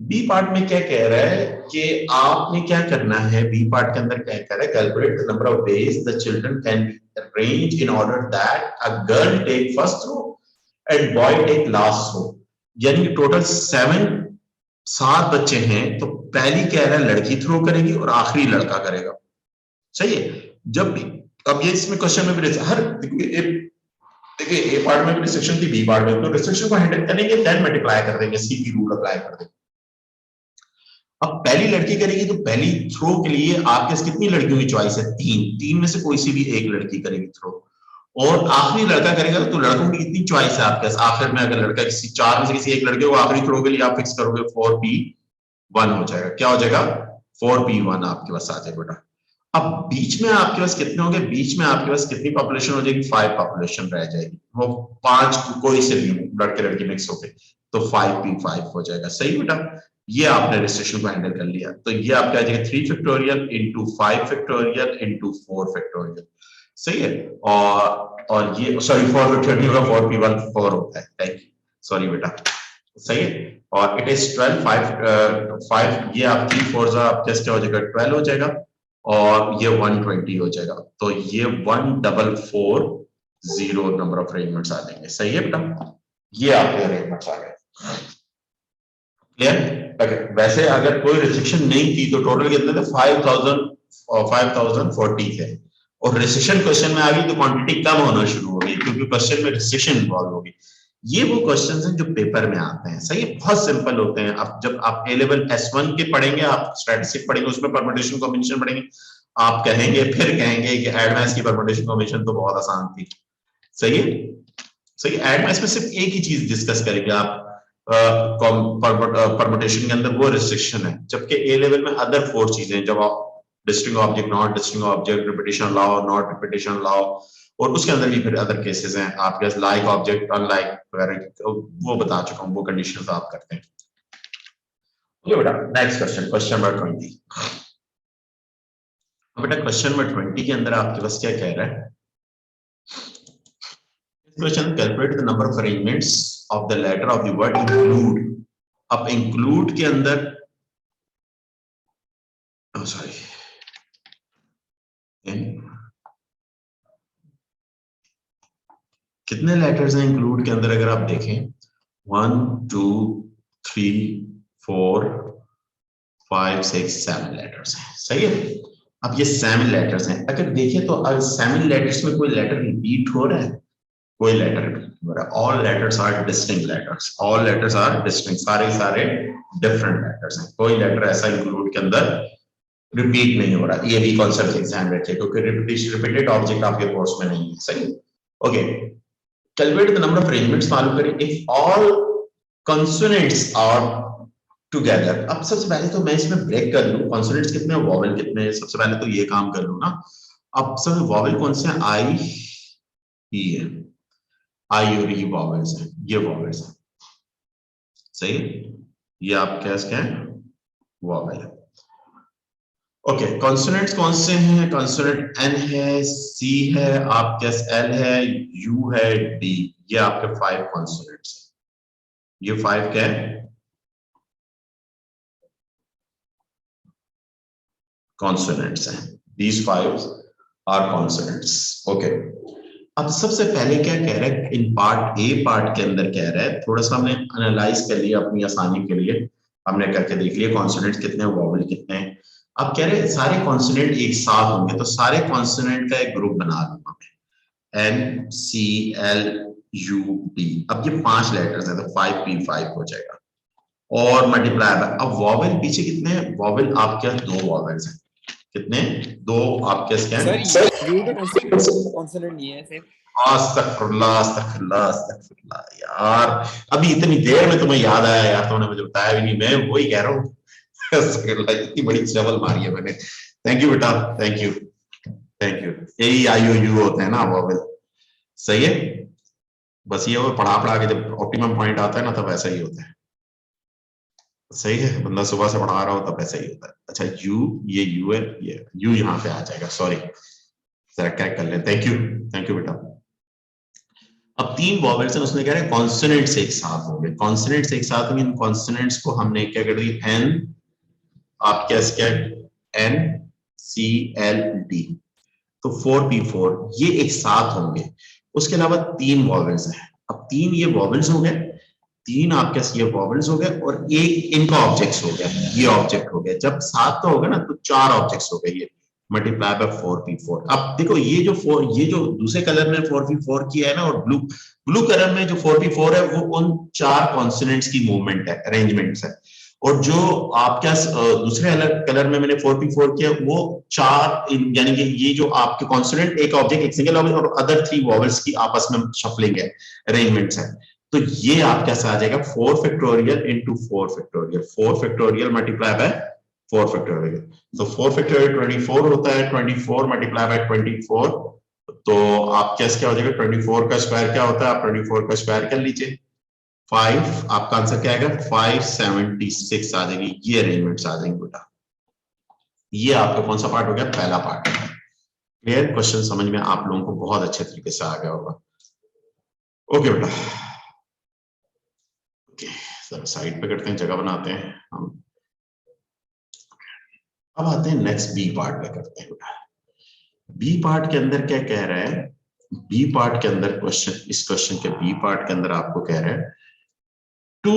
A: बी पार्ट में क्या कह रहा है कि आपने क्या करना है बी पार्ट के अंदर क्या कह रहा है calculate the number of days the children can be arranged in order that a girl take first row and boy take last row यानी टोटल 7 बच्चे हैं तो पहली कह रहा है लड़की थ्रो करेगी और आखिरी लड़का करेगा सही है जब भी अब ये इसमें क्वेश्चन में भी हर देखिए ए पार्ट में भी रिस्ट्रिक्शन थी बी पार्ट में तो रिस्ट्रिक्शन को हैंडल करेंगे देन मल्टीप्लाई कर देंगे सी की रूल अप्लाई कर देंगे अब पहली लड़की करेगी तो पहली थ्रो के लिए आपके पास कितनी लड़कियों की चॉइस है तीन में से कोई सी भी एक लड़की करेगी थ्रो और आखिरी लड़का करेगा तो लड़कों की कितनी चॉइस है आपके पास आखिर में अगर लड़का किसी 4 में से किसी एक लड़के को आखिरी थ्रो के लिए आप फिक्स करोगे 4p1 हो जाएगा क्या हो जाएगा 4p1 आपके पास आ जाएगा बेटा अब बीच में आपके पास कितने होंगे बीच में आपके पास कितनी पॉपुलेशन हो जाएगी 5 पॉपुलेशन रह जाएगी वो 5 कोई से भी लड़के लड़की मिक्स होके तो 5p5 हो जाएगा सही बेटा ये आपने रिस्ट्रिक्शन को हैंडल कर लिया तो ये आपका आ जाएगा 3 factorial into 5 factorial into 4 factorial सही है और ये सॉरी 4 फैक्टोरियल का 4p1 4 होता है थैंक यू सॉरी बेटा सही है और इट इज 12 5 ये आप 3 4 आप जस्ट क्या हो जाएगा 12 हो जाएगा और ये 120 हो जाएगा तो ये 1440 नंबर ऑफ अरेंजमेंट्स आ जाएंगे सही है बेटा ये आपके अरेंजमेंट्स आ गए क्लियर वैसे अगर कोई रिस्ट्रिक्शन नहीं थी तो टोटल कितने थे 5040 थे और रिस्ट्रिक्शन क्वेश्चन में आ गई तो क्वांटिटी कम होना शुरू हो गई क्योंकि क्वेश्चन में रिस्ट्रिक्शन इन्वॉल्व होगी ये वो क्वेश्चंस हैं जो पेपर में आते हैं सही है बहुत सिंपल होते हैं अब जब आप ए लेवल S1 के पढ़ेंगे आप स्टैटिस्टिक्स पढ़ेंगे उसमें परम्यूटेशन कॉम्बिनेशन पढ़ेंगे आप कहेंगे फिर कहेंगे कि एडवांस की परम्यूटेशन कॉम्बिनेशन तो बहुत आसान थी सही है एडवांस में सिर्फ एक ही चीज डिस्कस करेंगे आप परम्यूटेशन के अंदर वो रिस्ट्रिक्शन है जबकि ए लेवल में अदर 4 चीजें जब आप distinct object not distinct object repetition allow not repetition allow और उसके अंदर भी फिर अदर केसेस हैं आपके पास लाइक ऑब्जेक्ट अनलाइक वगैरह वो बता चुका हूं वो कंडीशंस आप करते हैं ओके बेटा नेक्स्ट क्वेश्चन नंबर 20 बेटा क्वेश्चन नंबर 20 के अंदर आपके पास क्या कह रहा है question calculate the number of arrangements of the letter of the word include अब इंक्लूड के अंदर सॉरी कितने लेटर्स हैं इंक्लूड के अंदर अगर आप देखें 1 2 3 4 5 6 7 लेटर्स हैं सही है अब ये 7 लेटर्स हैं अगर देखें तो अब 7 लेटर्स में कोई लेटर रिपीट हो रहा है कोई लेटर रिपीट हो रहा है all letters are distinct letters all letters are distinct सारे डिफरेंट लेटर्स हैं कोई लेटर ऐसा इंक्लूड के अंदर रिपीट नहीं हो रहा ये भी कॉन्सेप्ट एग्जाम रखे क्योंकि रिपीटेड ऑब्जेक्ट आपके कोर्स में नहीं है सही okay calculate the number of arrangements मालूम करें if all consonants are together अब सबसे पहले तो मैं इसमें ब्रेक कर लूं कॉन्सोनेंट्स कितने हैं वॉवेल कितने हैं सबसे पहले तो ये काम कर लूं ना अब सब वॉवेल कौन से हैं आई ई है आई और ई वॉवेल्स हैं ये वॉवेल्स हैं सही ये आप क्या है वॉवेल है ओके कॉन्सोनेंट्स कौन से हैं कॉन्सोनेंट एन है सी है आपके पास एल है यू है डी ये आपके 5 कॉन्सोनेंट्स हैं ये 5 क्या है कॉन्सोनेंट्स हैं these 5 are consonants ओके अब सबसे पहले क्या कह रहा है इन पार्ट ए पार्ट के अंदर कह रहा है थोड़ा सा हमने एनालाइज कर लिया अपनी आसानी के लिए हमने करके देख लिया कॉन्सोनेंट्स कितने हैं वॉवेल कितने हैं अब कह रहे हैं सारे कॉन्सोनेंट एक साथ होंगे तो सारे कॉन्सोनेंट का एक ग्रुप बना लूंगा मैं N C L U D अब ये 5 लेटर्स हैं तो 5p5 हो जाएगा और मल्टीप्लाई बाय अब वॉवेल पीछे कितने हैं वॉवेल आपके पास 2 वॉवेल्स हैं कितने 2 आपके पास क्या है
B: सर ये तो कॉन्सोनेंट नहीं है सिर्फ
A: अस्तगफुरुल्लाह अस्तगफुरुल्लाह अस्तगफुरुल्लाह यार, अभी इतनी देर में तुम्हें याद आया यार, तुमने मुझे बताया भी नहीं, मैं वही कह रहा हूँ। अस्तगफुरुल्लाह, इतनी बड़ी चवल मारी है मैंने। थैंक यू बेटा, thank you, thank you. A I O U होते हैं ना वोवेल, सही है। बस ये वो पढ़ा पढ़ा के जब ऑप्टिमम पॉइंट आता है ना, तब ऐसा ही होता है। सही है, बंदा सुबह से पढ़ा रहा हो तब ऐसा ही होता है। अच्छा यू, ये यू है, ये यू यहाँ पे आ जाएगा, सॉरी, जरा करेक्ट कर लें। थैंक यू, थैंक यू बेटा। अब तीन वॉवेल्स हैं, उसने कह रहे हैं कॉन्सोनेंट्स एक साथ होंगे, कॉन्सोनेंट्स एक साथ होंगे। इन कॉन्सोनेंट्स को हमने क्या कर दी, एन, आप क्या एन सी एल डी, तो 4p4 ये एक साथ होंगे। उसके अलावा तीन वॉवेल्स हैं। अब तीन ये वॉवेल्स हो गए, तीन आपके ये वॉवेल्स हो गए, और एक इनका ऑब्जेक्ट्स हो गया, ये ऑब्जेक्ट हो गया। जब सात का होगा ना तो चार ऑब्जेक्ट्स हो गए, ये मल्टीप्लाई बाय 4p4। अब देखो ये जो ये जो दूसरे कलर में 4p4 किया है ना, और ब्लू ब्लू कलर में जो 4p4 है, वो उन चार कॉन्सोनेंट्स की मूवमेंट है, अरेंजमेंट्स है। और जो आपके दूसरे कलर में मैंने 4p4 किया, वो चार, यानी कि ये जो आपके कॉन्सोनेंट, एक ऑब्जेक्ट, एक सिंगल ऑब्जेक्ट, और अदर थ्री वॉवेल्स की आपस में शफलिंग है, अरेंजमेंट्स है। तो ये आप कैसे आ जाएगा, 4 factorial into 4 factorial, 4 factorial multiply by 4 factorial. तो 4 फैक्टोरियल 24 होता है, 24 मल्टीप्लाई बाय 24, तो आप कैसे क्या हो जाएगा, 24 का स्क्वायर क्या होता है, आप 24 का स्क्वायर कर लीजिए, 5, आपका आंसर क्या आएगा, 576 आ जाएगी। ये अरेंजमेंट्स आ जाएंगे बेटा। ये आपका कौन सा पार्ट हो गया, पहला पार्ट। क्लियर, क्वेश्चन समझ में आप लोगों को बहुत अच्छे तरीके से आ गया होगा। ओके बेटा, साइड पे करते हैं, जगह बनाते हैं हम। अब आते हैं नेक्स्ट बी पार्ट पे करते हैं बेटा। बी पार्ट के अंदर क्या कह रहा है, बी पार्ट के अंदर क्वेश्चन, इस क्वेश्चन के बी पार्ट के अंदर आपको कह रहा है, to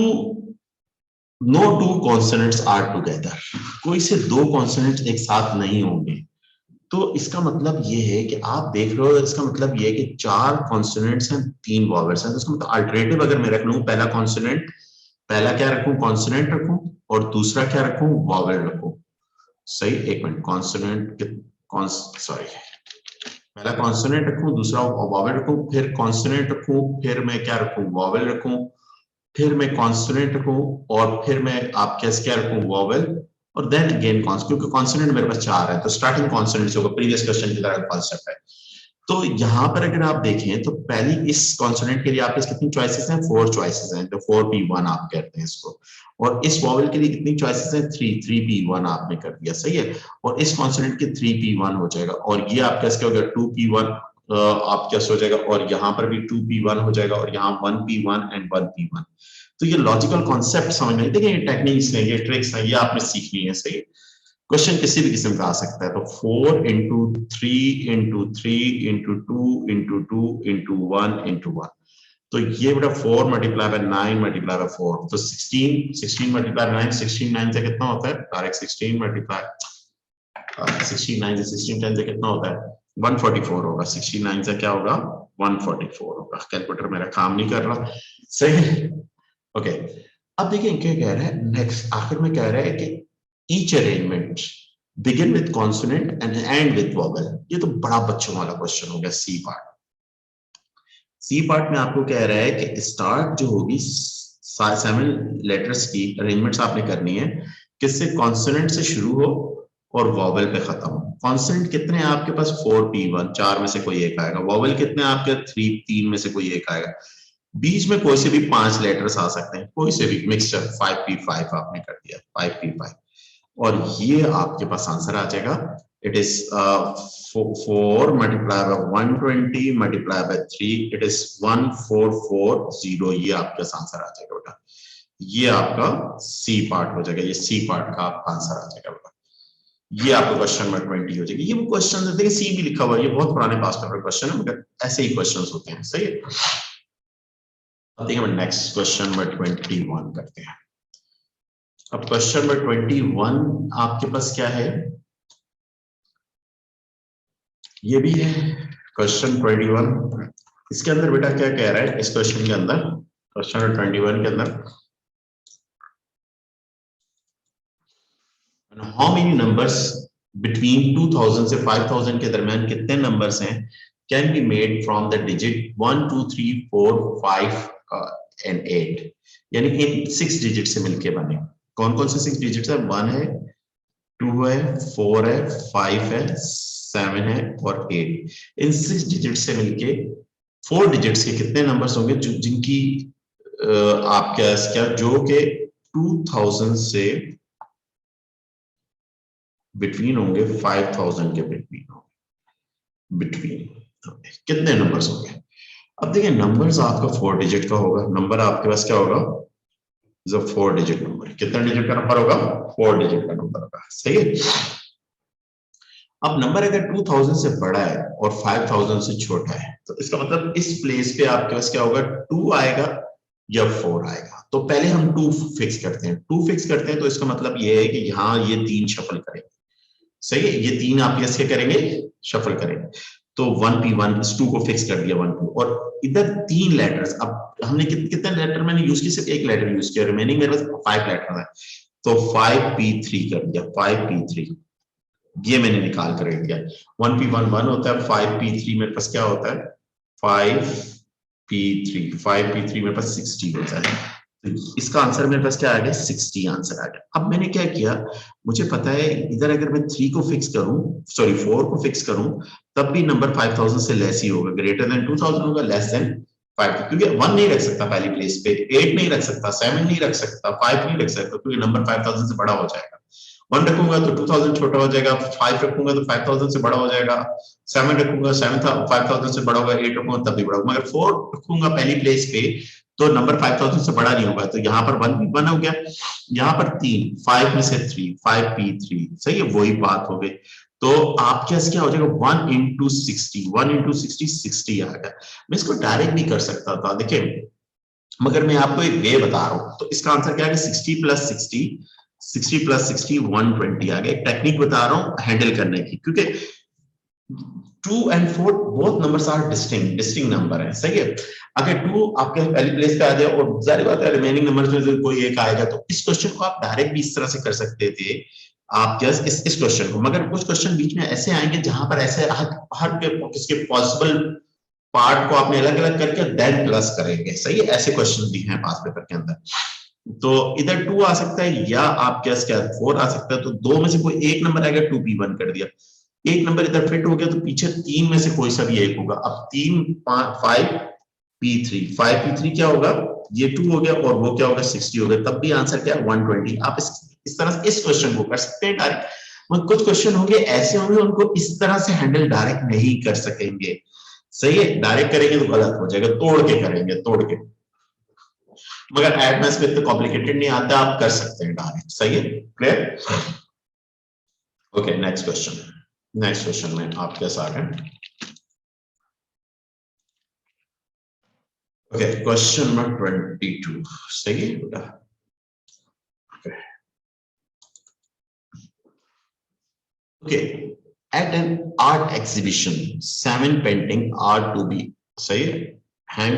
A: no two consonants are together, कोई से दो कॉन्सोनेंट्स एक साथ नहीं होंगे। तो इसका मतलब ये है कि आप देख रहे हो, इसका मतलब ये है कि चार कॉन्सोनेंट्स हैं, तीन वॉवेल्स हैं। तो इसका मतलब अल्टरनेटिव अगर मैं रख लूं, पहला कॉन्सोनेंट, पहला क्या रखूं, कॉन्सोनेंट रखूं, और दूसरा क्या रखूं, वॉवेल रखूं। सही, एक मिनट, कॉन्सोनेंट, सॉरी, पहला कॉन्सोनेंट रखूं, दूसरा वॉवेल रखूं, फिर कॉन्सोनेंट रखूं, फिर मैं क्या रखूं, वॉवेल रखूं, फिर मैं कॉन्सोनेंट रखूं, और फिर मैं आप क्या रखूं, वॉवेल, और देन अगेन कॉन्स, क्योंकि कॉन्सोनेंट मेरे पास चार है, तो स्टार्टिंग कॉन्सोनेंट होगा, प्रीवियस क्वेश्चन की तरह कॉन्सेप्ट है। तो यहाँ पर अगर आप देखें, तो पहली इस कॉन्सोनेंट के लिए आपके कितनी चॉइसेस हैं, 4 चॉइसेस हैं, तो 4p1 आप कहते हैं इसको। और इस वॉवेल के लिए कितनी चॉइसेस हैं, 3p1 आपने कर दिया, सही है। और इस कॉन्सोनेंट के 3p1 हो जाएगा, और ये आप कैसे हो गया, 2p1, आप कैसे हो जाएगा, और यहाँ पर भी 2p1 हो जाएगा, और यहाँ 1p1 एंड 1p1। तो ये लॉजिकल कॉन्सेप्ट समझ में, देखिए ये टेक्निक्स हैं, ये ट्रिक्स हैं, ये आपने सीखनी है, सही है। क्वेश्चन किसी भी किस्म का आ सकता है। तो 4 into 3 into 3 into 2 into 2 into 1 into 1, तो ये बेटा 4 मल्टीप्लाई बाय 9 मल्टीप्लाई बाय 4, तो 16, 16 मल्टीप्लाई 9, 16 9 से कितना होता है, डायरेक्ट 16 मल्टीप्लाई 16 9 से 16 10 से कितना होता है, 144 होगा। 16 9 से क्या होगा, 144 होगा। कैलकुलेटर मेरा काम नहीं कर रहा, सही। ओके, अब देखिए क्या कह रहा है नेक्स्ट, आखिर में कह रहा है कि each arrangement begin with consonant and end with vowel। ये तो बड़ा बच्चों वाला क्वेश्चन हो गया, सी पार्ट। सी पार्ट में आपको कह रहा है कि स्टार्ट जो होगी 7 लेटर्स की अरेंजमेंट्स आपने करनी है, किससे, कॉन्सोनेंट से शुरू हो और वॉवेल पे खत्म हो। कॉन्सोनेंट कितने हैं आपके पास, 4p1, चार में से कोई एक आएगा। वॉवेल कितने आपके, 3 में से कोई एक आएगा। बीच में कोई से भी 5 लेटर्स आ सकते हैं, कोई से भी मिक्सचर, 5p5 आपने कर दिया, 5p5, और ये आपके पास आंसर आ जाएगा। It is 4 multiply by 120 multiply bye 3, it is 1440। ये आपके पास आंसर आ जाएगा बेटा। ये आपका सी पार्ट हो जाएगा, ये सी पार्ट का आपका आंसर आ जाएगा बेटा। ये आपको क्वेश्चन नंबर 20 हो जाएगी। ये वो क्वेश्चन देखिए, सी भी लिखा हुआ है, ये बहुत पुराने पास पेपर क्वेश्चन है, मगर ऐसे ही क्वेश्चन होते हैं, सही है। अब देखिए नेक्स्ट क्वेश्चन नंबर 21 करते हैं। अब क्वेश्चन नंबर 21 आपके पास क्या है, ये भी है क्वेश्चन 21। इसके अंदर बेटा क्या कह रहा है, इस क्वेश्चन के अंदर, क्वेश्चन नंबर 21 के अंदर, हाउ मेनी नंबर्स बिटवीन 2000 से 5000 के दरमियान कितने नंबर्स हैं can be made from the digit 1 2 3 4 5 and 8, यानी इन 6 डिजिट से मिलके बने। कौन कौन से 6 डिजिट है? 1 है, 2 है, 4 है, 5 है, 7 है और 8। इन 6 डिजिट से मिलके 4 डिजिट्स के कितने नंबर्स होंगे जिनकी आप क्या जो के 2000 से बिटवीन होंगे, 5000 के बिटवीन होंगे, बिटवीन कितने नंबर्स होंगे? अब देखिए नंबर्स आपका 4 डिजिट का होगा, नंबर आपके पास क्या होगा? 4 डिजिट नंबर। कितना डिजिट का नंबर होगा? 4 डिजिट का नंबर होगा, सही है। अब नंबर अगर 2000 से बड़ा है और 5000 से छोटा है तो इसका मतलब इस प्लेस पे आपके पास क्या होगा? 2 आएगा या 4 आएगा। तो पहले हम 2 फिक्स करते हैं। 2 फिक्स करते हैं तो इसका मतलब ये है कि यहाँ ये 3 शफल करेंगे, सही है। ये 3 आप कैसे करेंगे? शफल करेंगे। तो 1p1 इस 2 को फिक्स कर दिया 1 2, और इधर 3 लेटर्स। अब हमने कितने लेटर मैंने यूज किया? सिर्फ एक लेटर यूज किया, रिमेनिंग मेरे पास 5 लेटर है। तो 5p3 कर दिया, 5p3 ये मैंने निकाल कर रख दिया। 1p1 1 होता है, 5p3 मेरे पास क्या होता है? 5p3 मेरे पास 60 होता है। तो इसका आंसर मेरे पास क्या आ गया? 60 आंसर आ गया। अब मैंने क्या किया, मुझे पता है इधर अगर मैं 3 को फिक्स करूं, सॉरी 4 को फिक्स करूं, तब भी नंबर 5000 से लेस ही होगा, ग्रेटर देन 2000 होगा, लेस देन 5, क्योंकि 1 नहीं रख सकता पहली प्लेस पे, 8 नहीं रख सकता, 7 नहीं रख सकता, 5 नहीं रख सकता, क्योंकि नंबर 5000 से बड़ा हो जाएगा। 1 रखूंगा तो 2000 छोटा हो जाएगा, 5 रखूंगा तो 5000 से बड़ा हो जाएगा, 7 रखूंगा 5000 से बड़ा होगा, 8 रखूंगा तब भी बड़ा होगा, मगर 4 रखूंगा पहली प्लेस पे तो नंबर 5000 से बड़ा नहीं होगा। तो यहाँ पर 1p1 हो गया, यहाँ पर 3, 5 में से 3, 5p3, सही है, वही बात हो गई। तो आपके पास क्या हो जाएगा? 1 into 60, 1 into 60 60 आ गया। मैं इसको डायरेक्ट भी कर सकता था, देखिए, मगर मैं आपको एक वे बता रहा हूं। तो इसका आंसर क्या है? 60 प्लस 60, 60 प्लस 60 120 आ गया। एक टेक्निक बता रहा हूं हैंडल करने की, क्योंकि 2 and 4 both numbers are distinct number है, सही है। अगर 2 आपके पहली प्लेस पे आ जाए और जारी बात है रिमेनिंग नंबर्स में से कोई एक आएगा, तो इस क्वेश्चन को आप डायरेक्ट भी इस तरह से कर सकते थे आप, जस्ट इस क्वेश्चन को। मगर कुछ क्वेश्चन बीच में ऐसे आएंगे जहां पर ऐसे हर किसके पॉसिबल पार्ट को आपने अलग अलग करके देन प्लस करेंगे, सही है। ऐसे क्वेश्चन भी हैं पास पेपर के अंदर। तो इधर 2 आ सकता है या आप क्या 4 आ सकता है। तो 2 में से कोई एक नंबर आएगा, 2p1 कर दिया, एक नंबर इधर फिट हो गया, तो पीछे 3 में से कोई सा भी एक होगा। अब 3 5p3, 5p3 क्या होगा? ये 2 हो गया और वो क्या होगा? 60 हो गया, तब भी आंसर क्या है? 120। आप इस तरह से इस क्वेश्चन को कर सकते हैं डायरेक्ट। कुछ क्वेश्चन होंगे ऐसे होंगे उनको इस तरह से हैंडल डायरेक्ट नहीं कर सकेंगे, सही है। डायरेक्ट करेंगे तो गलत हो जाएगा, तोड़ के करेंगे, तोड़ के। मगर एड मैथ्स में इतना कॉम्प्लिकेटेड नहीं आता, आप कर सकते हैं डायरेक्ट, सही है, क्लियर। ओके, नेक्स्ट क्वेश्चन में आप कैसा आ गए? ओके, क्वेश्चन नंबर 22, सही है बेटा। Okay, at an art exhibition 7 painting are to be, सही है, hang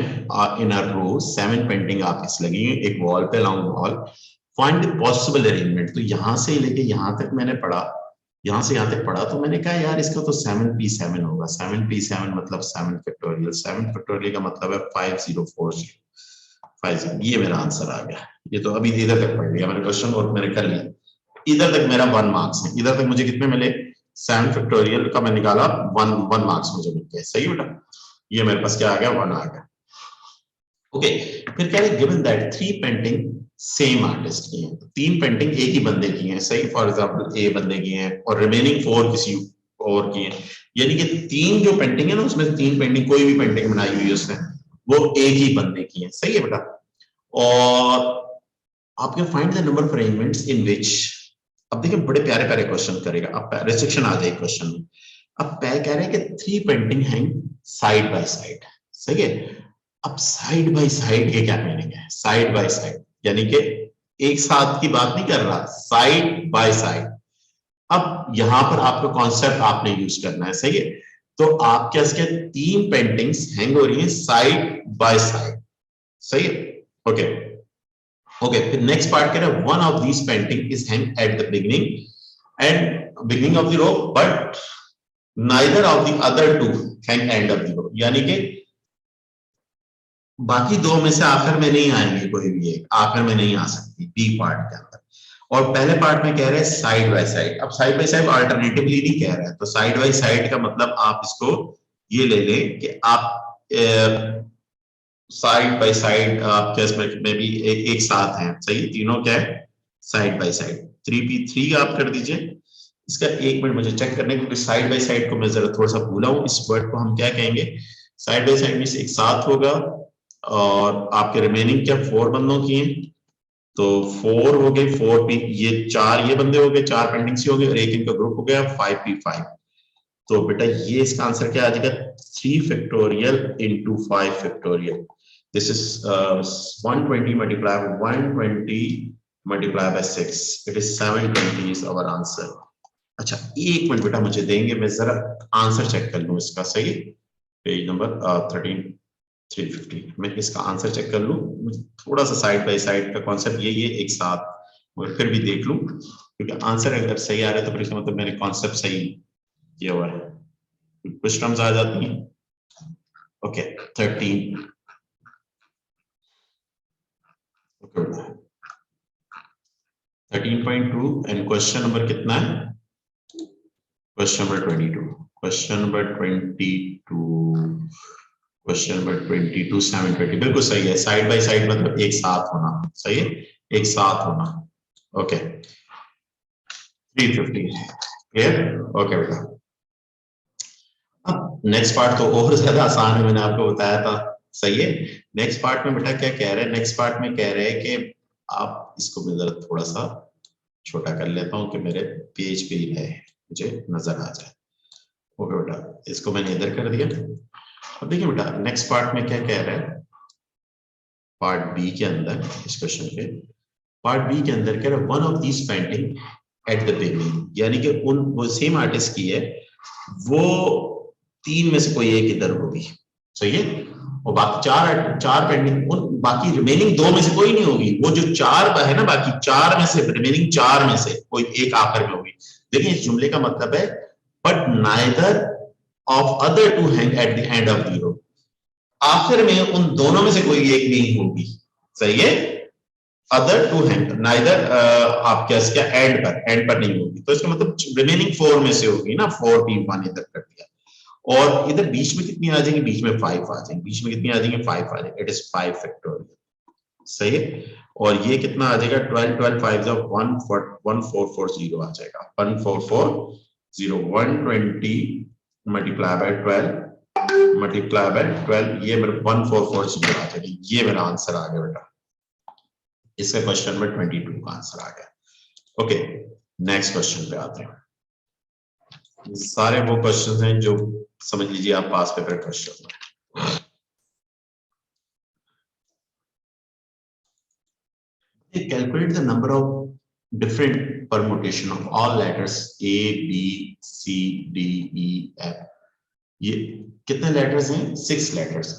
A: in a row, 7 painting आपकी लगी है एक वॉल पे, long wall. Find the possible arrangement. तो यहां से लेके यहां तक मैंने पढ़ा, यहां से यहां तक पढ़ा, तो मैंने कहा यार इसका तो 7p7 होगा। 7p7 मतलब 7 फैक्टोरियल, 7 फैक्टोरियल का मतलब है 5040, 50। ये मेरा आंसर आ गया। ये तो अभी इधर तक पढ़ लिया मैंने क्वेश्चन और मैंने कर लिया। इधर तक मेरा 1 मार्क्स है। इधर तक मुझे कितने मिले? 7 फैक्टोरियल का मैं निकाला, 1 मार्क्स मुझे मिल गया, सही बेटा। ये मेरे पास क्या आ गया? 1 आ गया। ओके, फिर कह रहे given that 3 painting same artist की है। 3 पेंटिंग एक ही बंदे की हैं, सही। फॉर एग्जांपल ए बंदे की हैं और रिमेनिंग 4 किसी और की हैं। यानी कि 3 जो पेंटिंग है ना, उसमें 3 पेंटिंग, कोई भी पेंटिंग बनाई हुई है उसने, वो एक ही बंदे की है, सही है बेटा। और आपके find the number of arrangements in which. अब देखिए बड़े प्यारे प्यारे क्वेश्चन करेगा, अब रिस्ट्रिक्शन आ जाए क्वेश्चन में। अब कह रहे हैं कि 3 painting hang side by side, सही है। अब साइड बाय साइड के क्या मीनिंग है? साइड बाय साइड यानी कि एक साथ की बात नहीं कर रहा, साइड बाय साइड। अब यहां पर आपका कॉन्सेप्ट आपने यूज करना है, सही है। तो आप क्या इसके 3 पेंटिंग्स हैंग हो रही हैं साइड बाय साइड, सही है। ओके, ओके, फिर नेक्स्ट पार्ट कह रहा है one of these painting is hang at the beginning of the row, but neither of the other two hang end of the row, यानी कि बाकी दो में से आखिर में नहीं आएंगे, कोई भी एक आखिर में नहीं आ सकती बी पार्ट के अंदर। और पहले पार्ट में कह रहे हैं साइड बाय साइड। अब साइड बाय साइड अल्टरनेटिवली नहीं कह रहा है, तो साइड बाय साइड का मतलब आप इसको ये ले लें कि आप साइड बाय साइड आपके इसमें भी एक साथ हैं, सही, तीनों क्या है साइड बाय साइड। 3p3 आप कर दीजिए। इसका एक मिनट मुझे चेक करने, क्योंकि साइड बाय साइड को मैं जरा थोड़ा सा भूला हूं, इस वर्ड को हम क्या कहेंगे, साइड बाय साइड में से एक साथ होगा। और आपके रिमेनिंग क्या 4 बंदों की हैं, तो 4 हो गए, 4p, ये 4 ये बंदे हो गए, 4 पेंडिंग से हो गए और एक इनका ग्रुप हो गया 5p5। तो बेटा ये इसका आंसर क्या आ जाएगा, 3 factorial into 5 factorial. This is 120 multiply 120 multiply by 6, it is 720 is our answer. अच्छा एक मिनट बेटा मुझे देंगे, मैं जरा आंसर चेक कर लूं इसका, सही, पेज नंबर 13 350, मैं इसका आंसर चेक कर लूं। थोड़ा सा साइड बाय साइड का कॉन्सेप्ट ये एक साथ मगर फिर भी देख लूं, क्योंकि आंसर अगर सही आ रहा है तो फिर इसका मतलब मैंने कॉन्सेप्ट सही किया हुआ है। कुछ टर्म्स आ जाती हैं। Okay 13, okay 13.2 and question number कितना है, question number 22, question number 22, question number 22 720 बिल्कुल सही है। साइड बाय साइड मतलब एक साथ होना, सही है, एक साथ होना। ओके 350 क्लियर, ओके बेटा। अब नेक्स्ट पार्ट तो और ज्यादा आसान है, मैंने आपको बताया था, सही है। नेक्स्ट पार्ट में बेटा क्या कह रहे हैं, नेक्स्ट पार्ट में कह रहे हैं कि आप इसको मैं जरा थोड़ा सा छोटा कर लेता हूं कि मेरे पेज पे ही रहे, मुझे नजर आ जाए। ओके बेटा, इसको मैंने इधर कर दिया। अब देखिए बेटा नेक्स्ट पार्ट में क्या कह रहा है, पार्ट बी के अंदर, इस क्वेश्चन के पार्ट बी के अंदर कह रहा है one of these painting eight the beginning, यानी कि उन वो सेम आर्टिस्ट की है, वो 3 में से कोई एक इधर होगी, सही है। और बाकी चार पेंडिंग, उन बाकी रिमेनिंग 2 में से कोई नहीं होगी, वो जो 4 है ना, बाकी 4 में से रिमेनिंग 4 में से कोई एक आखिर में होगी। देखिए इस जुमले का मतलब है but neither of other two hang at the end of the row, आखिर में उन दोनों में से कोई एक नहीं होगी, सही है। अदर टू हैंग नाइदर आप क्या एंड पर नहीं होगी, तो इसका मतलब रिमेनिंग 4 में से होगी ना, 4p1 इधर कर दिया। और इधर बीच में कितनी आ जाएंगी, बीच में 5 आ जाएंगी, बीच में कितनी आ जाएंगी 5 आ जाएंगी, इट इज 5 फैक्टोरियल, सही है। और ये कितना आ जाएगा 12 12 5 1440 आ जाएगा, 1440 120 मल्टीप्लाई बाय 12 मल्टीप्लाई बाय 12, ये मेरा 1440 आ जाएगा, ये मेरा आंसर आ गया बेटा, इसका क्वेश्चन नंबर 22 का आंसर आ गया। ओके नेक्स्ट क्वेश्चन पे आते हैं। सारे वो क्वेश्चंस हैं जो समझ लीजिए आप पास पेपर क्वेश्चन है। Calculate the number of different permutation of all letters A, B, C, D, E, F. ये कितने लेटर्स हैं, 6 लेटर्स।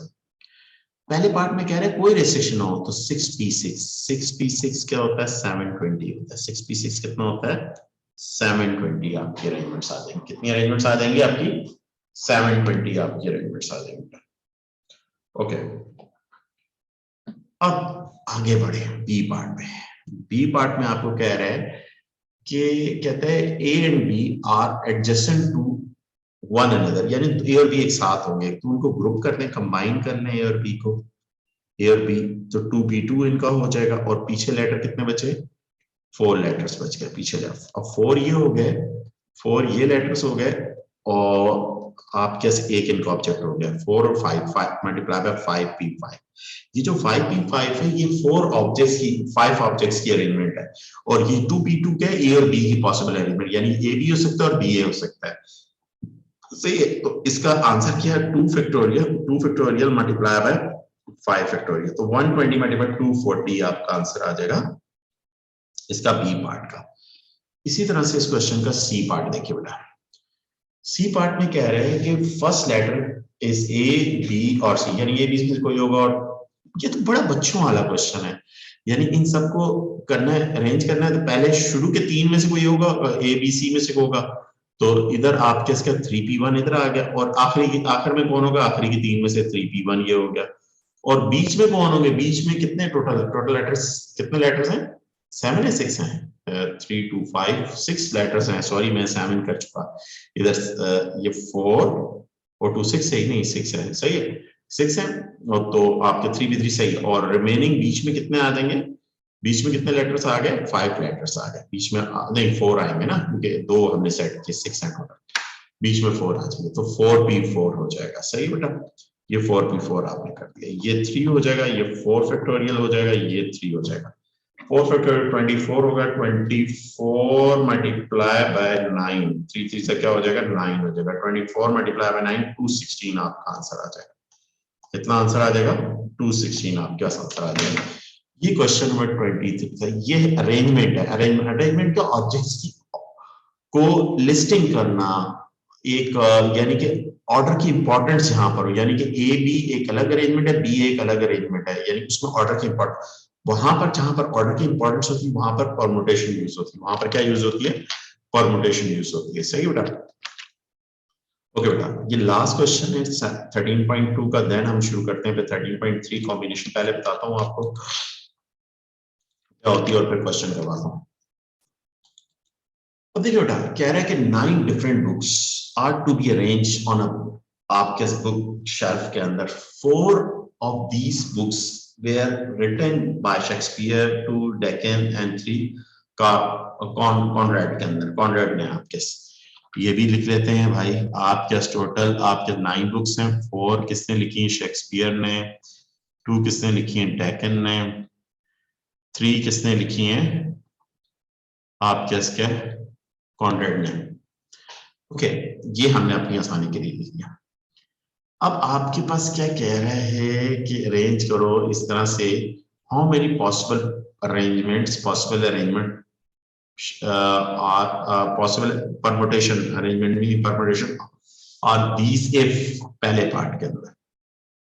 A: पहले पार्ट में कह रहे हैं कोई रेस्ट्रिक्शन ना हो, तो 6p6 क्या होता है 720 होता है, 6p6 कितना होता है 720 आपकी अरेंजमेंट्स आ जाएंगे, कितनी अरेंजमेंट्स आ जाएंगी आपकी 720 आपकी अरेंजमेंट्स आ जाएंगी। ओके अब आगे बढ़े बी पार्ट में। बी पार्ट में आपको कह रहे हैं कि कहते हैं a and b are adjacent to one another, यानी ए और बी एक साथ होंगे, तो उनको ग्रुप कर लें, कंबाइन कर लें ए और बी को, ए और बी, तो 2p2 इनका हो जाएगा। और पीछे लेटर कितने बचे 4 लेटर्स बच गए पीछे लेटर, अब 4 ये हो गए, 4 ये लेटर्स हो गए, और आप कैसे एक इनका ऑब्जेक्ट हो गया 4 और 5 मल्टीप्लाई बाय 5p5। ये जो 5p5 है ये 4 ऑब्जेक्ट्स की 5 ऑब्जेक्ट्स की अरेंजमेंट है, और ये 2p2 के ए और बी की पॉसिबल अरेंजमेंट, यानी ए भी हो सकता है और बी ए हो सकता है, सही है। तो इसका आंसर क्या है 2 फैक्टोरियल मल्टीप्लाई बाय 5 फैक्टोरियल, तो 120 मल्टीप्लाई 240 आपका आंसर आ जाएगा इसका बी पार्ट का। इसी तरह से इस क्वेश्चन का सी पार्ट देखिए बेटा। सी पार्ट में कह रहे हैं कि first letter is a b और सी, यानी ए बी में कोई होगा, और ये तो बड़ा बच्चों वाला क्वेश्चन है, यानी इन सबको करना है, अरेंज करना है, तो पहले शुरू के 3 में से कोई होगा, ए बी सी में से होगा, तो इधर आपके इसका 3p1 इधर आ गया, और आखिर में कौन होगा, आखिरी की 3 में से 3p1 ये हो गया, और बीच में कौन होंगे, बीच में कितने टोटल लेटर्स, कितने लेटर्स हैं, 7 है 6 हैं, 3 2 5 6 लेटर्स हैं, सॉरी मैं 7 कर चुका इधर, ये 4 और 2 6 है, नहीं 6 है, सही है 6 है, और तो आपके 3p3 सही, और रिमेनिंग बीच में कितने आ जाएंगे, बीच में कितने लेटर्स आ गए, 5 लेटर्स आ गए बीच में, नहीं 4 आएंगे ना, क्योंकि 2 हमने सेट किए, 6 है टोटल, बीच में 4 आ जाएंगे, तो 4p4 हो जाएगा, सही बेटा, ये 4p4 आपने कर दिया, ये 3 हो जाएगा, ये 4 फैक्टोरियल हो जाएगा, ये 3 हो जाएगा, 4 फैक्टोरियल 24 होगा, 24 मल्टीप्लाई बाय 9, 3 3 से क्या हो जाएगा 9 हो जाएगा, 24 मल्टीप्लाई बाय 9 216 आपका आंसर आ जाएगा, कितना आंसर आ जाएगा 216 आपका आंसर आ जाएगा। ये क्वेश्चन नंबर 23 था, ये अरेंजमेंट है, अरेंजमेंट के ऑब्जेक्ट्स की को लिस्टिंग करना, एक यानी कि ऑर्डर की इंपॉर्टेंस यहाँ पर हो, यानी कि ए बी एक अलग अरेंजमेंट है, बी एक अलग अरेंजमेंट है, यानी उसमें ऑर्डर की इंपॉर्टेंस, वहां पर जहां पर ऑर्डर की इंपॉर्टेंस होती है वहां पर परमुटेशन यूज होती है, वहां पर क्या यूज होती है, परमुटेशन यूज होती है, सही बेटा। ओके बेटा, ये लास्ट क्वेश्चन है 13.2 का, देन हम शुरू करते हैं फिर 13.3 कॉम्बिनेशन, पहले बताता हूँ आपको क्या होती है और फिर क्वेश्चन करवाता हूँ। अब देखिए बेटा, कह रहा है कि 9 different books are to be arrange on a, आपके बुक शेल्फ के अंदर, 4 of these books were written by Shakespeare two Dickens and 3 का कॉनरेड के अंदर, कॉनरेड ने आपके, ये भी लिख लेते हैं भाई, आपके टोटल आपके 9 बुक्स हैं, 4 किसने लिखी है, शेक्सपियर ने, 2 किसने लिखी है, डेकन ने, 3 किसने लिखी है आपके इसके कॉनरेड ने। ओके, ये हमने अपनी आसानी के लिए लिख लिया। अब आपके पास क्या कह रहे हैं कि अरेंज करो इस तरह से, how many possible arrangements, possible arrangement possible permutation, arrangement meaning permutation और दीज इफ, पहले पार्ट के अंदर।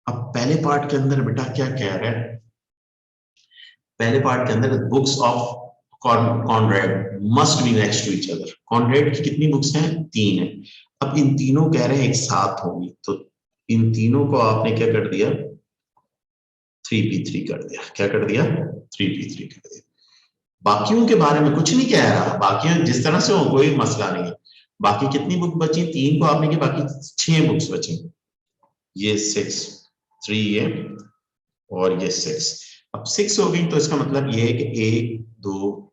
A: अब पहले पार्ट के अंदर बेटा क्या कह रहे हैं, पहले पार्ट के अंदर books of Conrad must be next to each other, Conrad की कितनी बुक्स हैं, 3 है, अब इन तीनों कह रहे हैं एक साथ होंगी, तो इन तीनों को आपने क्या कर दिया, 3p3 कर दिया, क्या कर दिया 3p3 कर दिया, बाकियों के बारे में कुछ नहीं कह रहा, बाकी जिस तरह से हो कोई मसला नहीं है, बाकी कितनी बुक बची, 3 को आपने की, बाकी 6 बुक्स बची, ये 6 3 ये और ये 6, अब 6 हो गई, तो इसका मतलब ये है कि 1 2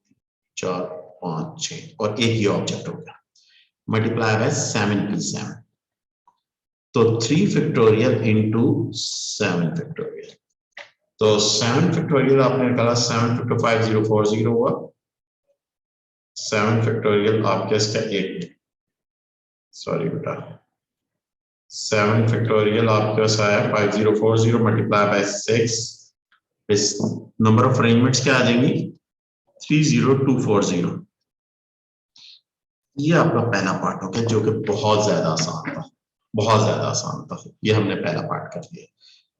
A: 4 5 6 और एक ये ऑब्जेक्ट हो गया, मल्टीप्लाई बाय 7p7, तो 3 फैक्टोरियल इंटू 7 फैक्टोरियल, तो 7 फैक्टोरियल आपने निकाला, 7 फैक्टर 5040 हुआ, 7 फैक्टोरियल आपके इसका 8, सॉरी बेटा 7 फैक्टोरियल आपके पास आया 5040 मल्टीप्लाई बाय 6, इस नंबर ऑफ अरेंजमेंट्स क्या आ जाएंगी 30240, ये आपका पहला पार्ट हो गया जो कि बहुत ज्यादा आसान था, बहुत ज्यादा आसान था, ये हमने पहला पार्ट कर लिया,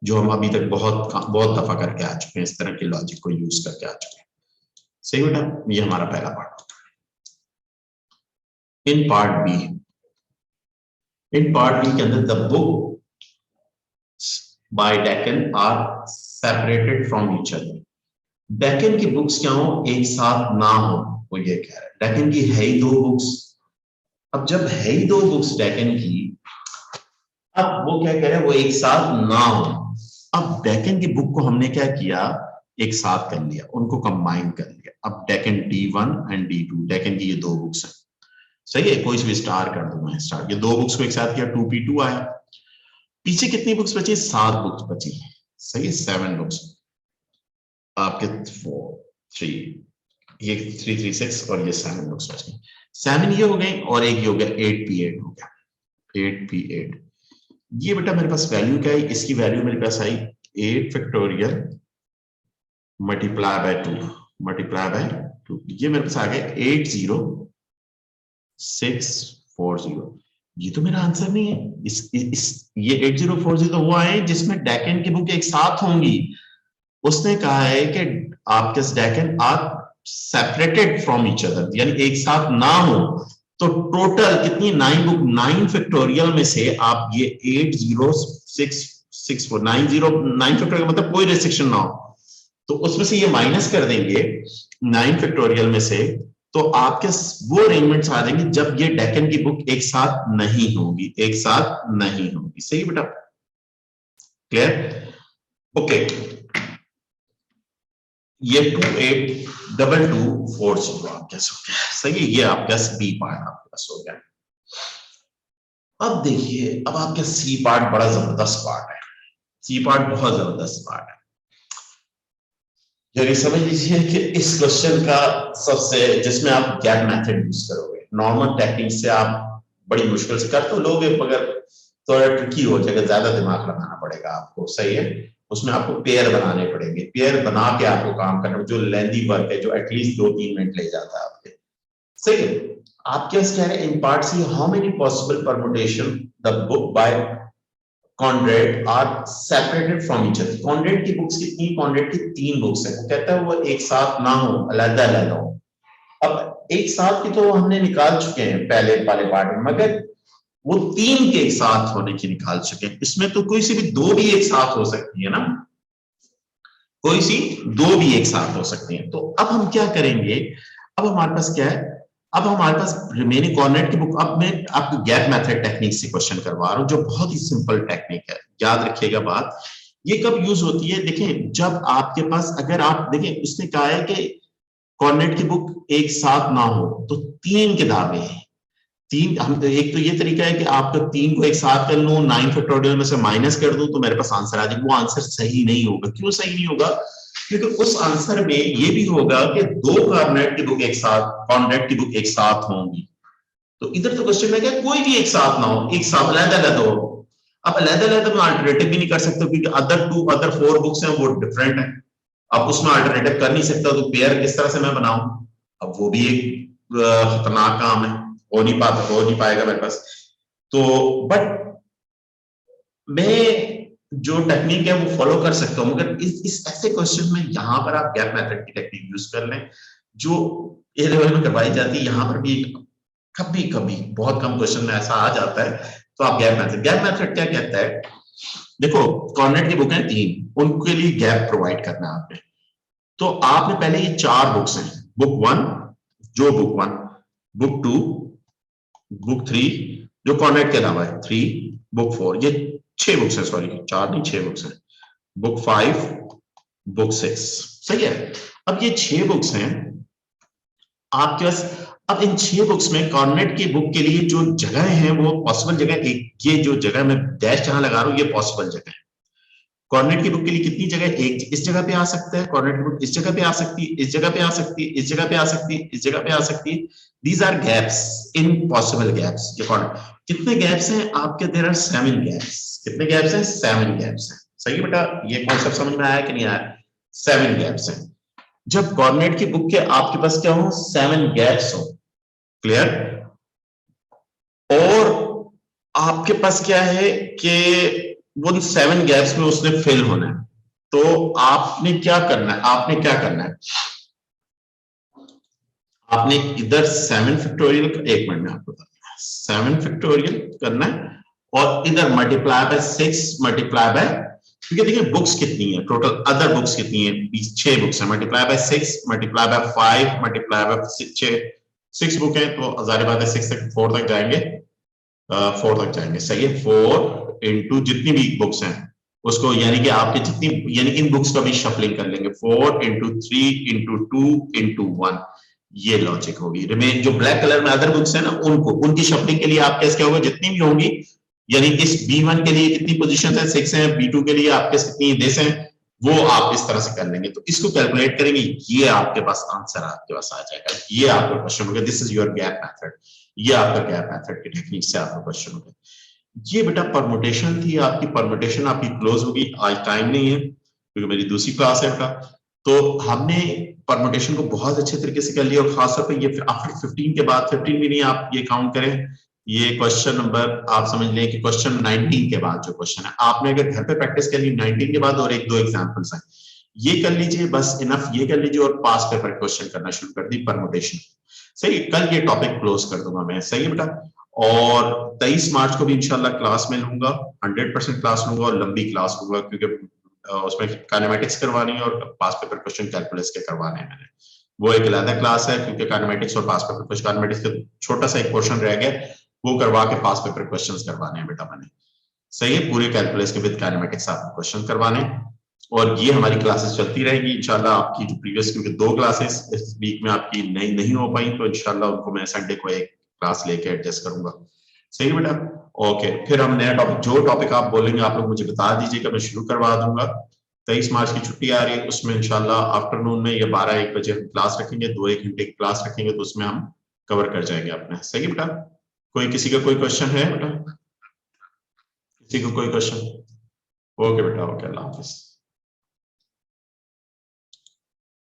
A: जो हम अभी तक बहुत दफा करके आ चुके हैं, इस तरह के लॉजिक को यूज करके आ चुके हैं, सही बेटा, ये हमारा पहला part. In part b, in part b के अंदर the book by Dickens are separated from each other, Dickens की बुक्स क्या हो, एक साथ ना हो, वो ये कह रहा है, डेकन की है ही 2 बुक्स, अब जब है ही 2 बुक्स डेकन की, अब वो क्या कह रहे हैं, वो एक साथ ना हो, अब डेकन की बुक को हमने क्या किया, एक साथ कर लिया, उनको कंबाइन कर लिया, अब Deccan D1 and D2, Deccan की ये 2 बुक्स हैं, सही है, कोई भी स्टार कर दूं मैं, स्टार, ये 2 बुक्स को एक साथ किया, 2p2 आया, पीछे कितनी बुक्स बची, 7 बुक्स बची, सही है, 7 बुक्स आपके 4 3, ये 3 3 6 और ये 7 बुक्स बच गई, 7 ये हो गए और एक ये हो गया 8p8 हो गया, 8p8, ये बेटा मेरे पास वैल्यू क्या है, इसकी वैल्यू मेरे पास आई 8 factorial multiply by 2, multiply by 2, ये मेरे पास आ गया 80640, ये तो मेरा आंसर नहीं है, ये 8040 तो हुआ है जिसमें डेकन की बुक एक साथ होंगी, उसने कहा है कि आपके Dickens are separated from each other, यानी एक साथ ना हो, तो टोटल कितनी 9 बुक, 9 फैक्टोरियल में से आप ये 80664 9 फैक्टोरियल मतलब कोई रिस्ट्रिक्शन ना हो, तो उसमें से ये माइनस कर देंगे 9 फैक्टोरियल में से, तो आपके वो अरेंजमेंट्स आ जाएंगे जब ये डेक्कन की बुक एक साथ नहीं होगी, एक साथ नहीं होगी। सही बेटा, क्लियर? ओके, ये 282240 आपके पास हो गया। सही है, ये आपका बी पार्ट आपके पास हो गया। अब देखिए, अब आपका सी पार्ट बड़ा जबरदस्त पार्ट है, सी पार्ट बहुत जबरदस्त पार्ट है। यानी समझ लीजिए कि इस क्वेश्चन का सबसे, जिसमें आप गैप मेथड यूज करोगे, नॉर्मल टेक्निक से आप बड़ी मुश्किल से कर तो लोगे, मगर थोड़ा ट्रिकी हो जाएगा, ज्यादा दिमाग लगाना पड़ेगा आपको। सही है, उसमें आपको पेयर बनाने पड़ेंगे, पेयर बना के आपको काम करना, जो लेंदी वर्क है, जो एटलीस्ट 2-3 मिनट ले जाता है आपके। सही है, आपके पास क्या है, in part C how many possible permutation the book by Conrad are separated from each other. Conrad की बुक्स कितनी, कॉन्ड्रेट की 3 बुक्स है, वो कहता है वो एक साथ ना हो, अलग अलग हो। अब एक साथ की तो हमने निकाल चुके हैं पहले वाले पार्ट में, मगर वो 3 के एक साथ होने की निकाल चुके हैं। इसमें तो कोई सी भी 2 भी एक साथ हो सकती है ना, कोई सी 2 भी एक साथ हो सकती हैं। तो अब हम क्या करेंगे, अब हमारे पास क्या है, अब हमारे पास रिमेनिंग कॉर्डिनेट की बुक। अब मैं आपको गैप मेथड टेक्निक से क्वेश्चन करवा रहा हूं, जो बहुत ही सिंपल टेक्निक है, याद रखिएगा बात। ये कब यूज होती है, देखें, जब आपके पास, अगर आप देखें, उसने कहा है कि कॉर्डिनेट की बुक एक साथ ना हो, तो 3 किताबें हैं, 3, हम एक तो ये तरीका है कि आपका 3 को एक साथ कर लूं, 9 फैक्टोरियल में से माइनस कर दूं, तो मेरे पास आंसर आ जाए। वो आंसर सही नहीं होगा। क्यों सही नहीं होगा? क्योंकि उस आंसर में ये भी होगा कि 2 कॉर्डिनेट की बुक एक साथ, कॉर्डिनेट की बुक एक साथ होंगी। तो इधर तो क्वेश्चन में क्या, कोई भी एक साथ ना हो, एक साथ अलग अलग हो। अब अलग अलग में अल्टरनेटिव भी नहीं कर सकते, क्योंकि अदर 4 बुक्स हैं, वो डिफरेंट है। अब उसमें अल्टरनेटिव कर नहीं सकता, तो पेयर किस तरह से मैं बनाऊं? अब वो भी एक खतरनाक काम है, हो नहीं पाएगा मेरे पास। तो बट मैं जो टेक्निक है वो फॉलो कर सकता हूं, मगर इस ऐसे क्वेश्चन में यहां पर आप गैप मेथड की टेक्निक यूज कर लें, जो ए लेवल में करवाई जाती है। यहां पर भी कभी कभी बहुत कम क्वेश्चन में ऐसा आ जाता है, तो आप गैप मेथड क्या कहता है, देखो, कॉर्डिनेट की बुक है 3, उनके लिए गैप प्रोवाइड करना है आपने। तो आपने पहले ये 4 बुक्स हैं, बुक 1, जो बुक 1, बुक 2, बुक 3, जो कॉर्डिनेट के अलावा है 3, बुक 4, ये 6 बुक्स है, सॉरी 4 नहीं 6 बुक्स है, बुक 5, बुक 6। सही है, अब ये 6 बुक्स हैं आपके पास। अब इन 6 बुक्स में कॉर्डिनेट की बुक के लिए जो जगह है, वो पॉसिबल जगह, एक ये जो जगह मैं डैश जहां लगा रहा हूं, ये पॉसिबल जगह है। कॉर्डिनेट की बुक के लिए कितनी जगह, एक इस जगह पे आ सकता है, कॉर्डिनेट की बुक इस जगह पे आ सकती है, इस जगह पे आ सकती है, इस जगह पे आ सकती है, इस जगह पे आ सकती है। These are gaps, in possible gaps. ये कितने गैप्स हैं आपके, देयर आर 7 गैप्स। कितने गैप्स हैं? 7 गैप्स हैं। सही है बेटा, ये कॉन्सेप्ट समझ में आया कि नहीं आया? 7 गैप्स हैं। जब कॉर्डिनेट की बुक के आपके पास क्या हो, 7 गैप्स हो, क्लियर, और आपके पास क्या है कि उन 7 गैप्स में उसने फिल होना है, तो आपने क्या करना है, आपने क्या करना है, आपने इधर 7 फैक्टोरियल, एक मिनट में आपको बताना है, 7 फैक्टोरियल करना है, और इधर मल्टीप्लाई बाय 6 मल्टीप्लाई बाय, क्योंकि देखिए बुक्स कितनी है टोटल, अदर बुक्स कितनी है, 6 बुक्स है, multiply by 6 multiply by 5 multiply by 6 book है, तो जाहिर बात है 6 तक 4 तक जाएंगे, 4 तक जाएंगे। सही है, 4 इंटू जितनी भी बुक्स हैं उसको, यानी कि आपके जितनी, यानी इन बुक्स का भी शफलिंग कर लेंगे, 4 इंटू 3 इंटू 2 इंटू 1, ये लॉजिक होगी। रिमेन जो ब्लैक कलर में अदर बुक्स है ना, उनको, उनकी शफलिंग के लिए आप कैसे क्या होगा, जितनी भी होंगी, यानी इस B1 के लिए कितनी पोजीशन है, 6 है, B2 के लिए आपके कितनी दिस है, वो आप इस तरह से कर लेंगे। तो इसको कैलकुलेट करेंगे, ये आपके पास आंसर आपके पास आ जाएगा। ये आपका क्वेश्चन होगा, this is your gap method. ये आपका गैप मेथड की टेक्निक से आपका क्वेश्चन होगा। ये बेटा परमुटेशन थी आपकी, परमुटेशन आपकी क्लोज होगी। आज टाइम नहीं है क्योंकि मेरी दूसरी क्लास है बेटा, तो हमने परमुटेशन को बहुत अच्छे तरीके से कर लिया, और खासतौर पर ये आफ्टर 15 के बाद, 15 भी नहीं आप ये काउंट करें, ये क्वेश्चन नंबर आप समझ लें कि क्वेश्चन 19 के बाद जो क्वेश्चन है, आपने अगर घर पे प्रैक्टिस कर ली 19 के बाद, और 1-2 एग्जांपल्स हैं, ये कर लीजिए बस इनफ, ये कर लीजिए, और पास पेपर क्वेश्चन करना शुरू कर दी परमुटेशन। सही, कल ये टॉपिक क्लोज कर दूंगा मैं, सही है बेटा। और 23 मार्च को भी इंशाल्लाह क्लास में लूंगा, 100% क्लास लूंगा और लंबी क्लास लूंगा, क्योंकि उसमें काइनेमेटिक्स करवानी है और पास पेपर क्वेश्चन कैलकुलस के करवाने हैं मैंने। वो एक अलग क्लास है, क्योंकि काइनेमेटिक्स और पास पेपर क्वेश्चन, काइनेमेटिक्स का छोटा सा एक पोर्शन रह गया, वो करवा के पास पेपर क्वेश्चंस करवाने हैं बेटा मैंने। सही है, पूरे कैलकुलस के विद काइनेमेटिक्स आपको क्वेश्चन करवाने। और ये हमारी क्लासेस चलती रहेगी इंशाल्लाह। आपकी जो प्रीवियस, क्योंकि 2 क्लासेस इस वीक में आपकी नहीं हो पाई, तो इंशाल्लाह उनको मैं संडे को एक क्लास लेके एडजस्ट करूंगा। सही बेटा, ओके। फिर हम नया टॉपिक, जो टॉपिक आप बोलेंगे आप लोग मुझे बता दीजिएगा, मैं शुरू करवा दूंगा। 23 मार्च की छुट्टी आ रही है, उसमें इंशाल्लाह आफ्टरनून में या 12-1 बजे हम क्लास रखेंगे, 2-1 घंटे की क्लास रखेंगे, तो उसमें हम कवर कर जाएंगे अपने। सही है बेटा, कोई किसी का कोई क्वेश्चन है बेटा? किसी को कोई क्वेश्चन? ओके बेटा, ओके, अल्लाह हाफिज।